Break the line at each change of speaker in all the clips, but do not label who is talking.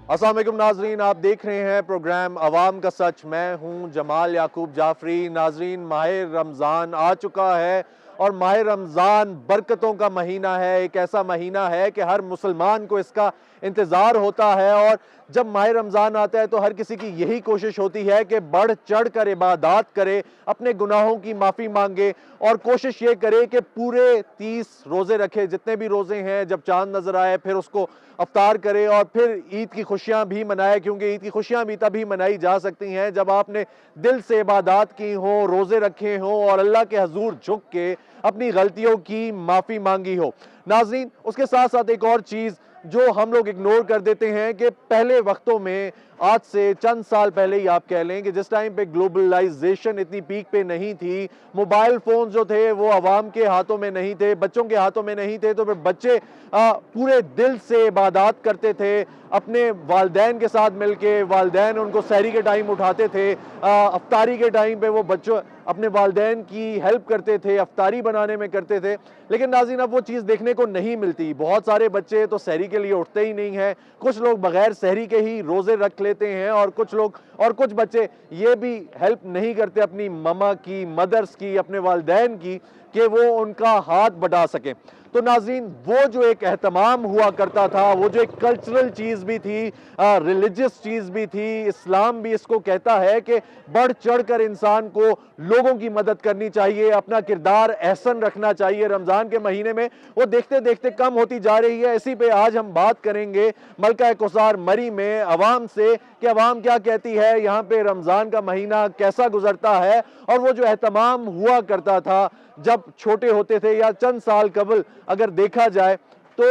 अस्सलाम वालेकुम नाजरीन, आप देख रहे हैं प्रोग्राम अवाम का सच। मैं हूं जमाल याकूब जाफरी। नाजरीन, माह रमज़ान आ चुका है और माह रमज़ान बरकतों का महीना है। एक ऐसा महीना है कि हर मुसलमान को इसका इंतज़ार होता है और जब माह रमज़ान आता है तो हर किसी की यही कोशिश होती है कि बढ़ चढ़ कर इबादत करे, अपने गुनाहों की माफ़ी मांगे और कोशिश ये करे कि पूरे 30 रोज़े रखे, जितने भी रोज़े हैं। जब चांद नज़र आए फिर उसको अफ्तार करे और फिर ईद की खुशियां भी मनाए, क्योंकि ईद की खुशियां भी तभी मनाई जा सकती हैं जब आपने दिल से इबादत की हो, रोजे रखे हों और अल्लाह के हजूर झुक के अपनी गलतियों की माफ़ी मांगी हो। नाज़रीन, उसके साथ साथ एक और चीज़ जो हम लोग इग्नोर कर देते हैं कि पहले वक्तों में, आज से चंद साल पहले ही आप कह लें कि जिस टाइम पे ग्लोबलाइजेशन इतनी पीक पे नहीं थी, मोबाइल फोन जो थे वो आवाम के हाथों में नहीं थे, बच्चों के हाथों में नहीं थे, तो फिर बच्चे पूरे दिल से इबादत करते थे। अपने वालदैन के साथ मिलके, वालदैन उनको सहरी के टाइम उठाते थे, अफ्तारी के टाइम पे वो बच्चों अपने वालदैन की हेल्प करते थे, अफ्तारी बनाने में करते थे। लेकिन नाज़रीन, अब वो चीज़ देखने को नहीं मिलती। बहुत सारे बच्चे तो सहरी के लिए उठते ही नहीं हैं, कुछ लोग बगैर सहरी के ही रोज़े रख लेते हैं और कुछ बच्चे ये भी हेल्प नहीं करते अपनी ममा की, मदर्स की, अपने वालदैन की, कि वो उनका हाथ बढ़ा सकें। तो नाज़रीन, वो जो एक एहतमाम हुआ करता था, वो जो एक कल्चरल चीज़ भी थी, रिलीजियस चीज़ भी थी, इस्लाम भी इसको कहता है कि बढ़ चढ़ कर इंसान को लोगों की मदद करनी चाहिए, अपना किरदार एहसन रखना चाहिए। रमज़ान के महीने में वो देखते देखते कम होती जा रही है। इसी पे आज हम बात करेंगे मलका कोसार मरी में अवाम से कि अवाम क्या कहती है, यहाँ पे रमज़ान का महीना कैसा गुजरता है और वो जो एहतमाम हुआ करता था जब छोटे होते थे या चंद साल कबल अगर देखा जाए, तो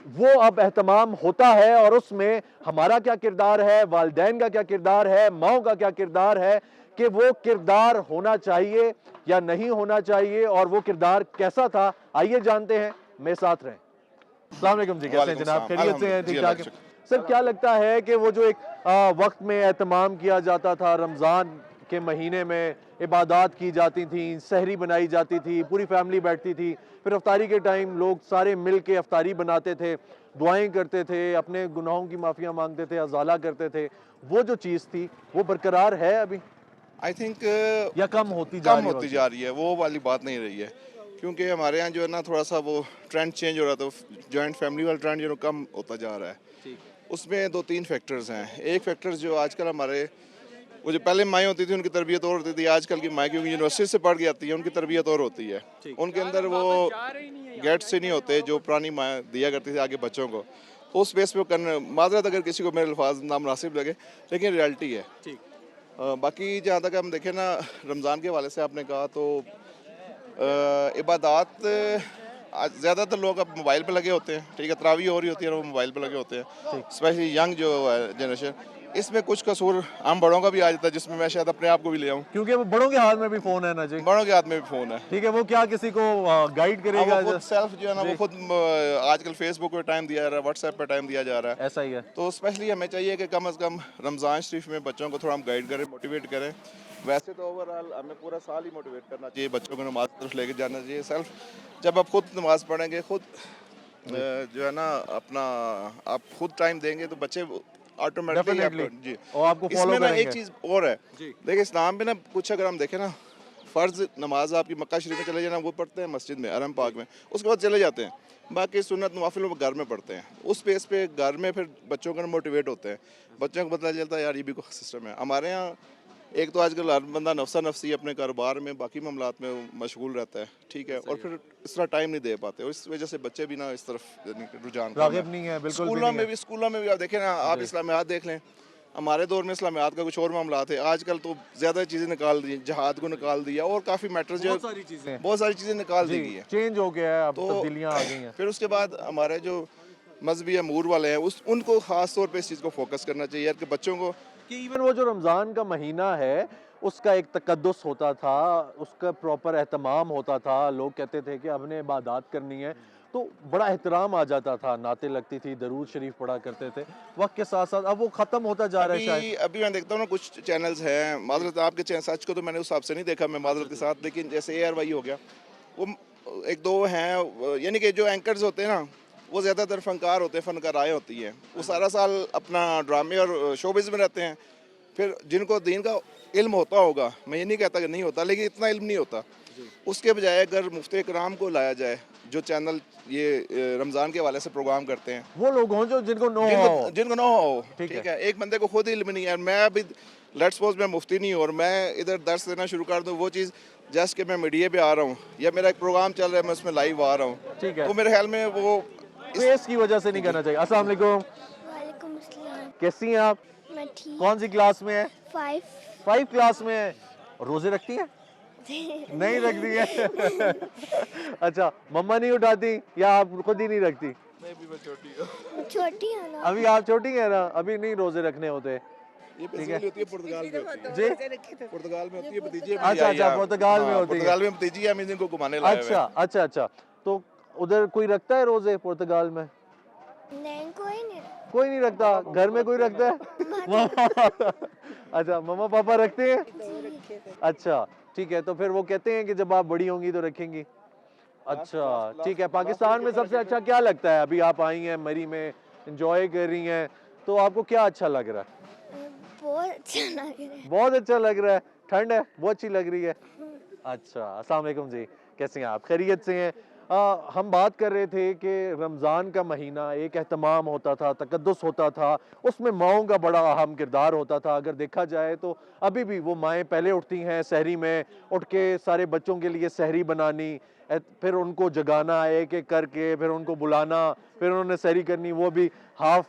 वो अब एहतमाम होता है और उसमें हमारा क्या किरदार है, वालिदैन का क्या किरदार है, माओ का क्या किरदार है, कि वो किरदार होना चाहिए या नहीं होना चाहिए और वो किरदार कैसा था। आइए जानते हैं, मेरे साथ रहें। अस्सलाम वालेकुम जी, कैसे हैं
वालेकुम
जनाब?
सलाम।
खैरियत से हैं?
अल्हम्दुलिल्लाह जी,
ठीक
अल्लाह
ठाक
का
हैं?
शुक्र।
सर, क्या लगता है कि वो जो एक वक्त में एहतमाम किया जाता था, रमज़ान के महीने में इबादत की जाती थी, सहरी बनाई जाती थी, पूरी फैमिली बैठती थी, फिर अफ्तारी के टाइम लोग सारे मिल के अफ्तारी बनाते थे, दुआएं करते थे, अपने गुनाहों की माफ़िया मांगते थे, अजाला करते थे, वो जो चीज़ थी वो बरकरार है अभी
आई थिंक
या कम होती जा
कम
रही है
होती
वक्त के
जा
साथ?
रही है, वो वाली बात नहीं रही है। क्योंकि हमारे यहाँ जो है ना थोड़ा-सा वो ट्रेंड चेंज हो रहा था, जॉइंट फैमिली वाला ट्रेंड जो है कम होता जा रहा है। उसमें 2-3 फैक्टर्स हैं। एक फैक्टर जो आजकल हमारे वो जो पहले माएँ होती थी उनकी तरबियत और होती थी, आजकल की माएँ क्योंकि यूनिवर्सिटी से पढ़ के आती हैं उनकी तरबियत और होती है। उनके अंदर वो गेट्स ही नहीं होते जो पुरानी माँ दिया करती थी आगे बच्चों को। तो उस बेस पे वो करना माज़रत अगर किसी को मेरे अल्फाज नामुनासिब लगे, लेकिन रियलिटी है। बाकी जहाँ तक हम देखें ना रमज़ान के हवाले से आपने कहा तो इबादत आज ज़्यादातर लोग अब मोबाइल पे लगे होते हैं, ठीक है, तरावी हो रही होती है और वो मोबाइल पे लगे होते हैं,
ठीक।
स्पेशली यंग जो है जनरेशन। इसमें कुछ कसूर हम बड़ों का भी आ जाता है, जिसमें मैं शायद अपने आप को भी ले आऊँ।
क्योंकि वो बड़ों के हाथ में भी फ़ोन है ना जी।
बड़ों के हाथ में भी फ़ोन है।
ठीक है, वो क्या किसी को गाइड
अब वो
करेगा?
खुद सेल्फ जो है ना वो
जी,
खुद आजकल फेसबुक पे टाइम दिया जा रहा है, व्हाट्सएप पे टाइम दिया जा रहा है।
ऐसा ही है।
तो स्पेशली हमें चाहिए कि कम से कम रमज़ान शरीफ में बच्चों को थोड़ा हम गाइड करें, मोटिवेट करें। वैसे तो ओवरऑल हमें पूरा साल ही मोटिवेट करना चाहिए, बच्चों को नमाज की तरफ लेके जाना चाहिए। सेल्फ जब आप खुद नमाज पढ़ेंगे, खुद
जी,
जो है ना अपना आप खुद टाइम देंगे तो बच्चे ऑटोमेटिकली
डेफिनेटली।
आपको जी।
और आपको फॉलो
इसमें ना एक
करेंगे।
चीज़ और है, देखिए इस्लाम में ना कुछ अगर हम देखें ना, फ़र्ज़ नमाज आपकी मक्का शरीफ में चले जाना वो पढ़ते हैं मस्जिद में, हरम पाक में, उसके बाद चले जाते हैं। बाकी सुन्नत नवाफिल वो घर में पढ़ते हैं। उस बेस पे घर में फिर बच्चों का मोटिवेट होते हैं, बच्चों को पता चलता है यार ये भी कोई सिस्टम है। हमारे यहाँ एक तो आजकल हर बंदा नफसा नफसी अपने कारोबार में बाकी मामलात में वो मशगूल रहता है, ठीक है, और फिर इस तरह टाइम नहीं दे पाते और इस वजह से बच्चे भी ना इस तरफ यानी कि रुझान कम है।
राग़िब नहीं है, बिल्कुल भी नहीं है।
स्कूलों में भी आप देखें ना, आप
जी,
इस्लामियात देख लें, हमारे दौर में इस्लामियात का कुछ और मामला थे, आजकल तो ज़्यादा चीज़ें निकाल दी, जहाद को निकाल दिया और काफ़ी मैटर्स जो
बहुत सारी चीज़ें हैं।
बहुत सारी चीज़ें निकाल दी
जी,
गई है।
चेंज हो गया है, अब
तो
तब्दीलियाँ आ गई हैं।
फिर उसके बाद हमारे जो मजहबी अमूर वाले हैं उस उनको ख़ास तौर पे इस चीज़ को फोकस करना चाहिए यार कि बच्चों को
कि इवन वो जो रमज़ान का महीना है, उसका एक तकद्दुस होता था, उसका प्रॉपर एहतमाम होता था। लोग कहते थे कि हमने इबादत करनी है, तो बड़ा एहतराम आ जाता था, नाते लगती थी, दरूद शरीफ पढ़ा करते थे। वक़्त के साथ-साथ अब वो ख़त्म होता जा रहा है शायद।
अभी अभी मैं देखता हूँ ना कुछ चैनल्स हैं, मादरत आपके चैनल सच को तो मैंने उस हिसाब से नहीं देखा मैं मादरत के साथ, लेकिन जैसे ARY हो गया, वो एक दो हैं यानी कि जो एंकर्स होते हैं ना वो ज़्यादातर फनकार होते हैं, फनकाराएँ होती हैं, वो सारा साल अपना ड्रामे और शोबिज़ में रहते हैं। फिर जिनको दीन का इल्म होता होगा, मैं ये नहीं कहता कि नहीं होता, लेकिन इतना इल्म नहीं होता, उसके बजाय अगर मुफ्ती इकराम को लाया जाए, जो चैनल ये रमज़ान के हवाले से प्रोग्राम करते हैं,
वो लोग हों जो जिनको नो हो।
जिनको ना हो,
ठीक
ठीक है, एक बंदे को खुद इल्म नहीं है, मैं अभी लेट्स सपोज मैं मुफ्ती नहीं हूँ और मैं इधर दर्स देना शुरू कर दूँ, वो चीज़ जस्ट कि मैं मीडिया पे आ रहा हूँ या मेरा एक प्रोग्राम चल रहा है, मैं उसमें लाइव आ रहा हूँ,
ठीक है,
तो मेरे ख्याल में वो
फेस की वजह से नहीं करना चाहिए। अस्सलाम वालेकुम,
वालेकुम अस्सलाम।
कैसी हैं आप?
मैं ठीक।
कौन सी क्लास में है?
5
5 क्लास में है। रोजे रखती हैं? नहीं रखती है। अच्छा, मम्मा नहीं उठाती या आप खुद ही नहीं रखती?
छोटी है ना।
अभी आप छोटी हैं ना, अभी नहीं रोजे रखने होते।
ये बेसिकली होती है पुर्तगाल में होती है,
जी,
पुर्तगाल में होती है, भतीजी
अच्छा अच्छा, पुर्तगाल में होती है।
पुर्तगाल में भतीजी हम इनको घुमाने लाए हुए
अच्छा
हैं।
अच्छा अच्छा, तो उधर कोई रखता है रोजे पुर्तगाल में?
नहीं कोई नहीं।
कोई नहीं रखता। घर में कोई रखता है? अच्छा, मम्मा पापा रखते हैं? अच्छा ठीक है, तो फिर वो कहते हैं कि जब आप बड़ी होंगी तो रखेंगी। अच्छा ठीक है, पाकिस्तान में सबसे अच्छा क्या लगता है? अभी आप आई हैं मरी में, एंजॉय कर रही हैं, तो आपको क्या अच्छा लग रहा है?
बहुत अच्छा लग रहा है।
बहुत अच्छा लग रहा है। ठंड है, बहुत अच्छी लग रही है। अच्छा, अस्सलाम वालेकुम जी, कैसे हैं आप? खैरियत से हैं? हम बात कर रहे थे कि रमज़ान का महीना एक एहतमाम होता था, तकद्दुस होता था, उसमें माओं का बड़ा अहम किरदार होता था। अगर देखा जाए तो अभी भी वो माएँ पहले उठती हैं सहरी में, उठ के सारे बच्चों के लिए सहरी बनानी, फिर उनको जगाना एक एक करके, फिर उनको बुलाना, फिर उन्होंने सहरी करनी, वो भी हाफ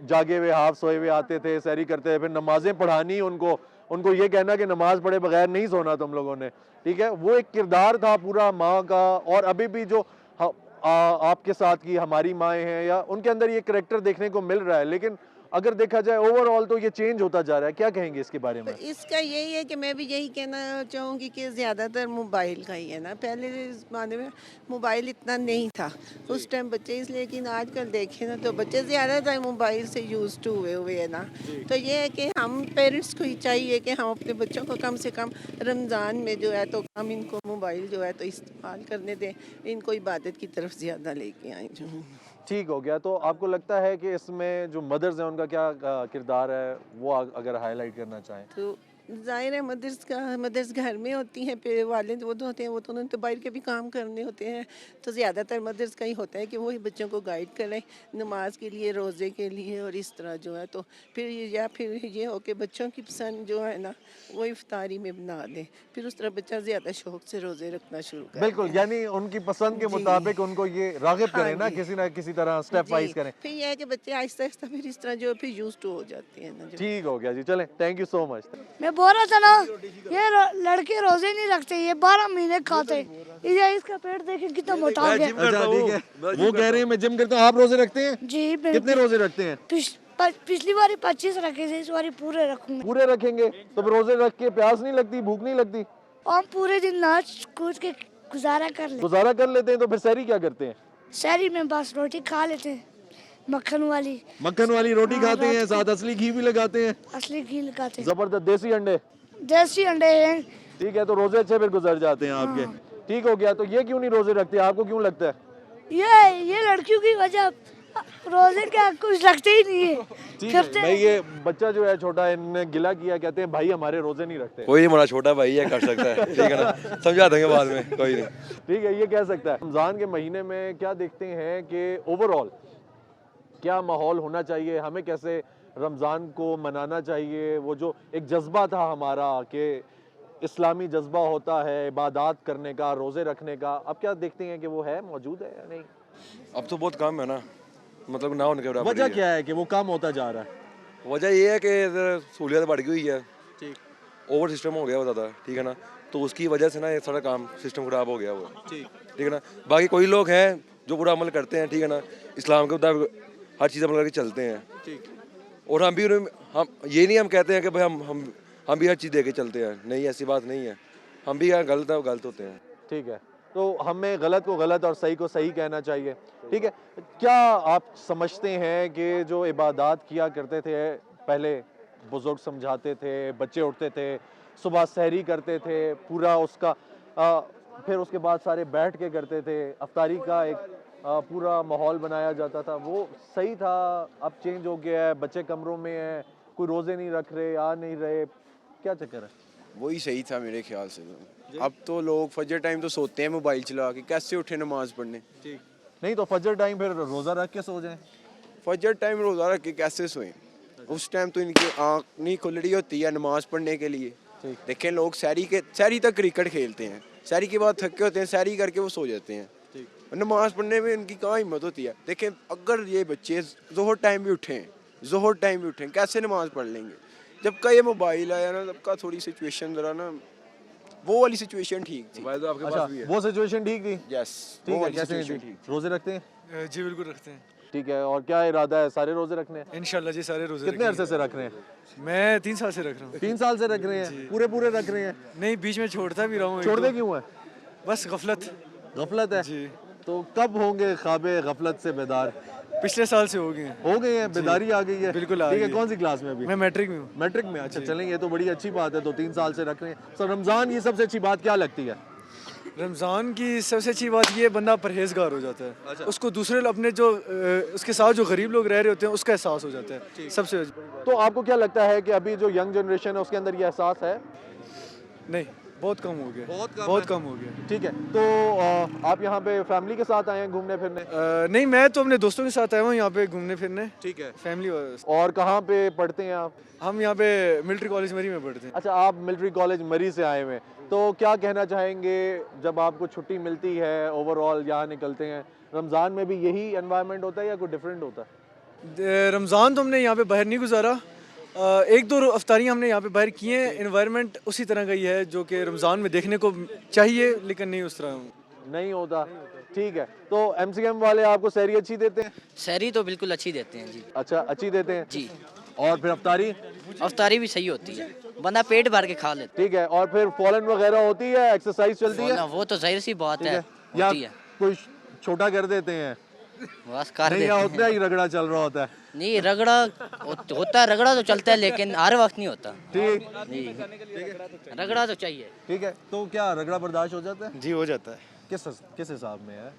जागे हुए हाफ सोए हुए आते थे, सहरी करते थे, फिर नमाजें पढ़ानी उनको, उनको ये कहना कि नमाज पढ़े बगैर नहीं सोना तुम लोगों ने। ठीक है, वो एक किरदार था पूरा माँ का। और अभी भी जो आपके साथ की हमारी माएँ हैं या उनके अंदर ये करैक्टर देखने को मिल रहा है, लेकिन अगर देखा जाए ओवरऑल तो ये चेंज होता जा रहा है। क्या कहेंगे इसके बारे
तो
में?
इसका यही है कि मैं भी यही कहना चाहूँगी कि ज़्यादातर मोबाइल का ही है ना। पहले ज़माने में मोबाइल इतना नहीं था उस टाइम बच्चे, इसलिए, लेकिन आजकल देखें ना तो बच्चे ज़्यादातर मोबाइल से यूज टू हुए हुए हैं ना। तो ये है कि हम पेरेंट्स को ही चाहिए कि हम अपने बच्चों को कम से कम रमज़ान में जो है तो हम इनको मोबाइल जो है तो इस्तेमाल करने दें, इनको इबादत की तरफ ज़्यादा लेके आए जो।
ठीक हो गया, तो आपको लगता है कि इसमें जो मदर्स हैं उनका क्या किरदार है, वो अगर हाईलाइट करना चाहें?
तो ज़ाहिर है मदर्स घर में होती हैं, फिर वालिद वो तो होते हैं, वो तो उन्होंने तो बाहर के भी काम करने होते हैं। तो ज़्यादातर मदर्स का ही होता है कि वो ही बच्चों को गाइड करें नमाज के लिए, रोज़े के लिए और इस तरह जो है। तो फिर या फिर ये हो कि बच्चों की पसंद जो है ना वो इफ्तारी में बना दें, फिर उस तरह बच्चा ज़्यादा शौक से रोज़े रखना शुरू कर
बिल्कुल,
दे।
यानी उनकी पसंद के
जी।
मुताबिक उनको ये राग़िब
हाँ
करें ना,
जी।
किसी तरह स्टेप वाइज
जी,
करें।
फिर ये है कि बच्चे आहिस्ता आहिस्ता फिर इस तरह जो फिर यूज टू हो जाते हैं ना जो।
ठीक हो गया जी, चलें, थैंक यू सो मच।
मैं बोल रहा था ना, ये लड़के रोजे नहीं रखते, ये 12 महीने खाते। ये इसका पेट देखे कितना मोटा हो गया।
अच्छा ठीक है, वो कह रहे हैं मैं जिम करता हूँ, आप रोजे रखते हैं?
जी
कितने रोजे रखते हैं?
पिछली बारी 25 रखे थे, इस बारी पूरे रखूंगा।
पूरे रखेंगे तो फिर रोजे रख के प्यास नहीं लगती, भूख नहीं लगती?
और हम पूरे दिन नाच कूद के गुजारा कर ले।
गुजारा कर लेते हैं, तो फिर सहरी क्या करते हैं?
शहरी में बस रोटी खा लेते हैं, मक्खन वाली
रोटी
हाँ,
खाते हैं,
रात को।
साथ असली घी भी लगाते हैं,
असली घी लगाते हैं,
जबरदस्त देसी अंडे।
देसी अंडे हैं।
ठीक है, तो रोजे अच्छे फिर गुजर जाते हैं आपके। ठीक हो गया, तो ये क्यों नहीं रोजे रखते, आपको क्यों लगता है?
ये लड़कियों की वजह, रोजे क्या कुछ रखते ही नहीं है।
ठीक है भाई, ये बच्चा जो है छोटा, इनने गिला किया, कहते हैं भाई हमारे रोजे नहीं रखते।
कोई नहीं, हमारा छोटा भाई है, कर सकता है, ठीक है ना, समझा देंगे बाद में, कोई नहीं।
ठीक है, ये कह सकता है। रमज़ान के महीने में क्या देखते हैं कि ओवरऑल क्या माहौल होना चाहिए, हमें कैसे रमज़ान को मनाना चाहिए? वो जो एक जज्बा था हमारा कि इस्लामी जज्बा होता है इबादत करने का, रोज़े रखने का, अब क्या देखते हैं कि वो है, मौजूद है या नहीं?
अब तो बहुत कम है ना, मतलब ना होने के बराबर
वजह
ही है।
क्या है कि वो कम होता जा रहा है?
वजह ये है कि इधर सहूलियत बढ़ गई हुई है, ठीक, ओवर सिस्टम हो गया वो ज़्यादा, ठीक है ना, तो उसकी वजह से ना ये सारा काम सिस्टम खराब हो गया वो, ठीक है ना। बाकी कोई लोग हैं जो पूरा अमल करते हैं, ठीक है ना, इस्लाम के मुताबिक हर चीज़ अमल करके चलते हैं, ठीक, और हम भी हम ये नहीं हम कहते हैं कि भाई हम भी हर चीज़ दे के चलते हैं, नहीं, ऐसी बात नहीं है, हम भी यहाँ गलत है, गलत होते हैं।
ठीक है, तो हमें गलत को गलत और सही को सही कहना चाहिए। ठीक है, क्या आप समझते हैं कि जो इबादत किया करते थे पहले, बुजुर्ग समझाते थे, बच्चे उठते थे, सुबह सहरी करते थे, पूरा उसका फिर उसके बाद सारे बैठ के करते थे, अफ्तारी का एक पूरा माहौल बनाया जाता था, वो सही था? अब चेंज हो गया है, बच्चे कमरों में हैं, कोई रोज़े नहीं रख रहे, आ नहीं रहे, क्या चक्कर है?
वही सही था मेरे ख्याल से तो। अब तो लोग फजर टाइम तो सोते हैं मोबाइल चला के, कैसे उठे नमाज पढ़ने?
नहीं तो फजर टाइम फिर रोज़ा रख के सो जाएं।
फजर टाइम रोज़ा रख के कैसे सोएं? उस टाइम तो इनकी आँख नहीं खुल रही होती है नमाज पढ़ने के लिए। देखें लोग सहरी तक क्रिकेट खेलते हैं, सहरी के बाद थके होते हैं, सहरी करके वो सो जाते हैं। नमाज पढ़ने में इनकी कहाँ हिम्मत होती है? देखें अगर ये बच्चे जोहर टाइम भी उठें कैसे नमाज पढ़ लेंगे? जब का ये मोबाइल आया ना तब का थोड़ी सिचुएशन जरा ना वो वाली सिचुएशन ठीक थी।
मोबाइल तो आपके
अच्छा,
पास भी है।
वो सिचुएशन ठीक थी?
यस,
ठीक
वो
है,
वाली
कैसे
सिचुएशन
थी?
ठीक थी।
रोज़े रखते हैं?
जी बिल्कुल रखते हैं
ठीक है, और क्या इरादा है, सारे रोज़े रखने हैं?
इंशाल्लाह जी, सारे रोजे
कितने
रखेंगे।
अरसे से रख रहे हैं?
मैं 3 साल से रख रहा हूँ।
3 साल से रख रहे हैं? पूरे रख रहे हैं?
नहीं, बीच में छोड़ता भी रहा हूँ।
छोड़ते क्यों है?
बस गफलत।
गफलत है?
जी,
तो कब होंगे ख्वाबे गफलत से बेदार?
पिछले साल से हो गए हैं।
हो गए हैं, बेदारी आ गई है?
बिल्कुल आ
ठीक है,
गई है।
कौन सी क्लास में अभी?
मैं मैट्रिक में हूँ।
मैट्रिक में? अच्छा चलेंगे, ये तो बड़ी अच्छी बात है, तो 3 साल से रख रहे हैं। सर रमज़ान की सबसे अच्छी बात क्या लगती है?
रमज़ान की सबसे अच्छी बात ये बंदा परहेजगार हो जाता है। उसको दूसरे अपने जो उसके साथ जो गरीब लोग रह रहे होते हैं उसका एहसास हो जाता है सबसे।
तो आपको क्या लगता है कि अभी जो यंग जनरेशन है उसके अंदर ये एहसास है?
नहीं, बहुत कम हो गया। बहुत कम हो गया।
ठीक है, तो आप यहाँ पे फैमिली के साथ आए हैं घूमने फिरने?
नहीं, मैं तो अपने दोस्तों के साथ आया हूँ यहाँ पे घूमने फिरने।
ठीक है।
फैमिली
और कहाँ पे पढ़ते हैं आप?
हम यहाँ पे मिलिट्री कॉलेज मरी में पढ़ते हैं।
अच्छा, आप मिलिट्री कॉलेज मरी से आए हुए हैं, तो क्या कहना चाहेंगे जब आपको छुट्टी मिलती है, ओवरऑल यहाँ निकलते हैं, रमज़ान में भी यही एनवायरनमेंट होता है या कोई डिफरेंट होता है?
रमज़ान तो हमने यहाँ पे बाहर नहीं गुजारा। 1-2 अफ्तारियाँ हमने यहाँ पे बाहर की हैं। एनवायरनमेंट उसी तरह का ही है जो कि रमज़ान में देखने को चाहिए, लेकिन नहीं उस तरह।
नहीं होता? ठीक है, तो MCM वाले आपको सहरी अच्छी देते हैं?
सहरी तो बिल्कुल अच्छी देते हैं जी।
अच्छा, अच्छी देते हैं
जी।
और फिर अफ्तारी?
अफ्तारी भी सही होती है, बंदा पेट भर के खा लेता
ठीक है, और फिर फॉलन वगैरह होती है, एक्सरसाइज चलती
है।
है?
वो तो जाहिर सी बात
ठीक
है,
या
होती है।
कोई छोटा कर देते हैं?
बस कर
नहीं,
देते
या
हैं।
उतना ही रगड़ा चल रहा होता है?
नहीं, रगड़ा होता है, रगड़ा तो चलता है लेकिन हर वक्त नहीं होता
ठीक
जी। रगड़ा तो चाहिए।
ठीक है, तो क्या रगड़ा बर्दाश्त हो जाता है?
जी, हो जाता है।
किस हिसाब में है?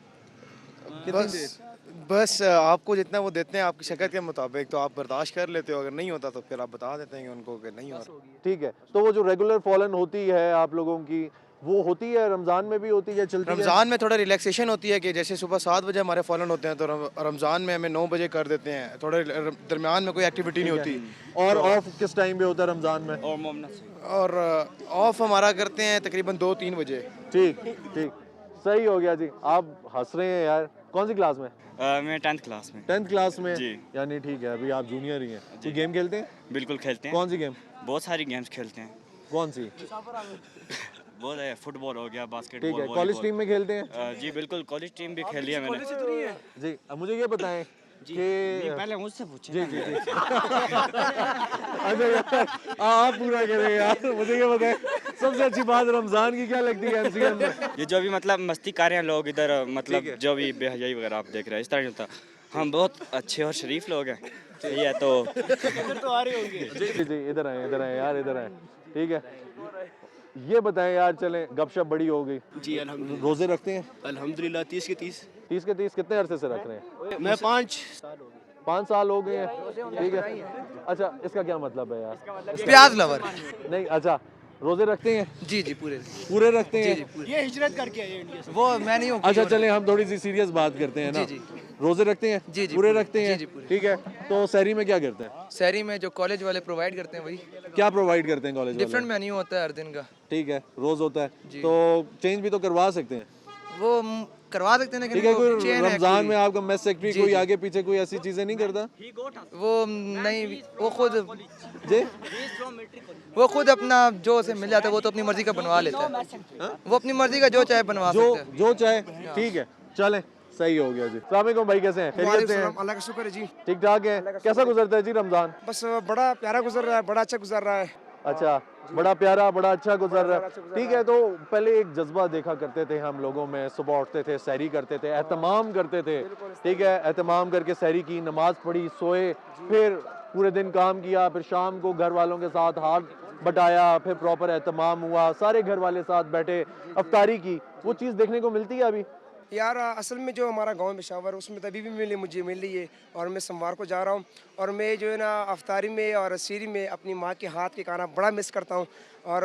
बस आपको जितना वो देते हैं आपकी शक्ल के मुताबिक तो आप बर्दाश्त कर लेते हो, अगर नहीं होता तो फिर आप बता देते हैं उनको कि नहीं हो रहा।
ठीक है, तो वो जो रेगुलर फॉलन होती है आप लोगों की, वो होती है रमज़ान में भी होती है, चलती है?
रमज़ान में थोड़ा रिलैक्सेशन होती है कि जैसे सुबह 7 बजे हमारे फॉलन होते हैं तो रमज़ान में हमें 9 बजे कर देते हैं, थोड़े दरमियान में कोई एक्टिविटी नहीं होती।
और ऑफ किस टाइम पे होता है रमज़ान में?
और ऑफ हमारा करते हैं तकरीबन 2-3 बजे।
ठीक ठीक, सही हो गया जी। आप हंस रहे हैं यार, कौन सी क्लास में?
मैं 10th क्लास में।
10th क्लास में?
जी।
यानी ठीक है, अभी आप जूनियर ही हैं। कोई गेम खेलते हैं?
बिल्कुल खेलते हैं।
कौन सी गेम?
बहुत सारी गेम्स खेलते हैं।
कौन सी?
बहुत है, फुटबॉल हो गया, बास्केटबॉल,
ठीक है, कॉलेज टीम में खेलते हैं?
जी बिल्कुल, कॉलेज टीम भी खेली है मैंने।
जी, अब मुझे ये बताएं कि
पहले मुझसे पूछे।
जी जी जी अच्छा यार, आप पूरा करें यार, मुझे ये बताएं सबसे अच्छी बात रमज़ान की क्या लगती है MCM में?
ये जो भी मतलब मस्ती कर रहे हैं लोग इधर, मतलब जो भी बेहयाई वगैरह आप देख रहे हैं, इस तरह नहीं होता। हम बहुत अच्छे और शरीफ लोग हैं, सही है। तो
जी जी, इधर आए यार, इधर आए। ठीक है, ये बताएं यार, चलें गपशप बड़ी हो गई
जी। अल्हम्दुलिल्लाह,
रोजे रखते हैं?
अल्हम्दुलिल्लाह 30 के 30।
30 के 30 कितने अरसे से रख रहे हैं?
मैं 5
साल हो गए हैं। ठीक है, अच्छा इसका क्या मतलब है यार?
प्याज लवर।
नहीं, अच्छा रोजे रखते हैं?
जी जी,
पूरे रखते हैं?
ये हिजरत करके आए इंडिया से।
वो मैं नहीं हूँ।
अच्छा चलें हम थोड़ी सी सीरियस बात करते हैं ना। रोजे रखते हैं?
जी जी,
पूरे रखते हैं?
जी, पूरे।
ठीक है, तो सहरी में क्या करते हैं?
शहरी में जो कॉलेज वाले प्रोवाइड करते हैं वही
क्या प्रोवाइड करते हैं कॉलेज वाले?
डिफरेंट मेन्यू होता है हर दिन का।
ठीक है, रोज होता है, तो चेंज भी तो करवा सकते हैं?
वो करवा सकते हैं,
ठीक है, कोई
लेकिन
रमजान में आपका मेस सेक्रेटरी कोई आगे पीछे कोई ऐसी चीजें नहीं करता?
वो नहीं, वो खुद
जी
वो खुद अपना जो उसे मिल जाता है वो तो अपनी मर्जी का बनवा लेता है। वो अपनी मर्जी का जो चाहे बनवा सकता है।
जो चाहे। ठीक है, चलें, सही हो गया जी। अस्सलाम वालेकुम भाई, कैसे हैं? खैरियत से हैं?
अल्लाह का शुक्र है जी।
ठीक ठाक है। कैसा गुजरता है जी रमजान?
बस बड़ा प्यारा गुजर रहा है, बड़ा अच्छा गुजर रहा है।
अच्छा, बड़ा प्यारा, बड़ा अच्छा गुजर रहा है। ठीक है, तो पहले एक जज्बा देखा करते थे हम लोगों में, सुबह उठते थे, सहरी करते थे, एहतमाम करते थे। ठीक है, एहतमाम करके सहरी की, नमाज पढ़ी, सोए, फिर पूरे दिन काम किया, फिर शाम को घर वालों के साथ हाथ बटाया, फिर प्रॉपर एहतमाम हुआ, सारे घर वाले साथ बैठे, अफ्तारी की। वो चीज़ देखने को मिलती है अभी?
यार असल में जो हमारा गांव पेशावर उसमें तभी भी मुझे मिल रही है और मैं सोमवार को जा रहा हूँ और मैं जो है ना अफ्तारी में और सीरी में अपनी माँ के हाथ के खाना बड़ा मिस करता हूँ और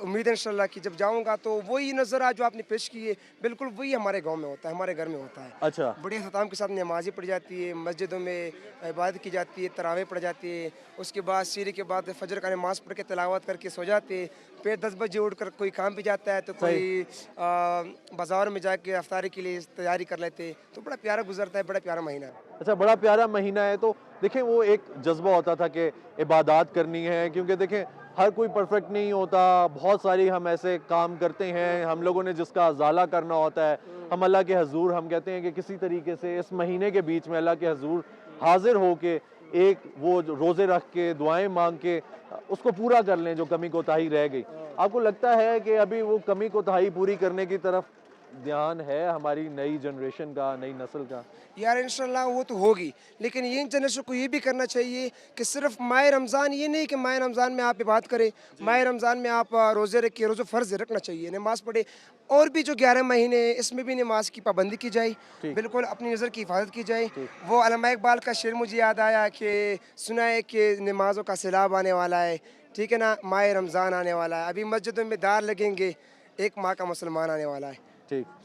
उम्मीद है इंशाल्लाह कि जब जाऊँगा तो वही नज़र जो आपने पेश की है बिल्कुल वही हमारे गांव में होता है, हमारे घर में होता है।
अच्छा,
बड़े हताम के साथ नमाज़ें पढ़ी जाती है, मस्जिदों में इबादत की जाती है, तरावे पढ़ जाती है, उसके बाद सीरी के बाद फजर का नमाज पढ़ के तिलावत करके सो जाते हैं, फिर 10 बजे उठकर कोई काम पे जाता है तो कोई बाज़ार में जाके अफ्तारी के लिए तैयारी कर लेते हैं, तो बड़ा प्यारा गुजरता है, बड़ा प्यारा महीना है।
अच्छा, बड़ा प्यारा महीना है। तो देखें वो एक जज्बा होता था कि इबादत करनी है, क्योंकि देखें हर कोई परफेक्ट नहीं होता, बहुत सारी हम ऐसे काम करते हैं, हम लोगों ने जिसका अजाला करना होता है, हम अल्लाह के हजूर हम कहते हैं कि किसी तरीके से इस महीने के बीच में अल्लाह के हजूर हाजिर हो के एक वो रोज़े रख के दुआएं मांग के उसको पूरा कर लें जो कमी कोताही रह गई। आपको लगता है कि अभी वो कमी कोताही पूरी करने की तरफ ध्यान है हमारी नई जनरेशन का, नई नस्ल का?
यार इंशाल्लाह वो तो होगी, लेकिन यंग जनरेशन को ये भी करना चाहिए कि सिर्फ माह रमज़ान ये नहीं कि माह रमज़ान में आप इबादत करें, माह रमज़ान में आप रोज़े रखिए, रोज़े फ़र्ज़ रखना चाहिए, नमाज़ पढ़े, और भी जो 11 महीने हैं इसमें भी नमाज की पाबंदी की जाए, बिल्कुल अपनी नज़र की हिफाजत की जाए। वो अल्लामा इकबाल का शेर मुझे याद आया कि सुना है कि नमाज़ों का सैलाब आने वाला है, ठीक है ना, माह रमज़ान आने वाला है, अभी मस्जिदों में दार लगेंगे, एक माह का मुसलमान आने वाला है।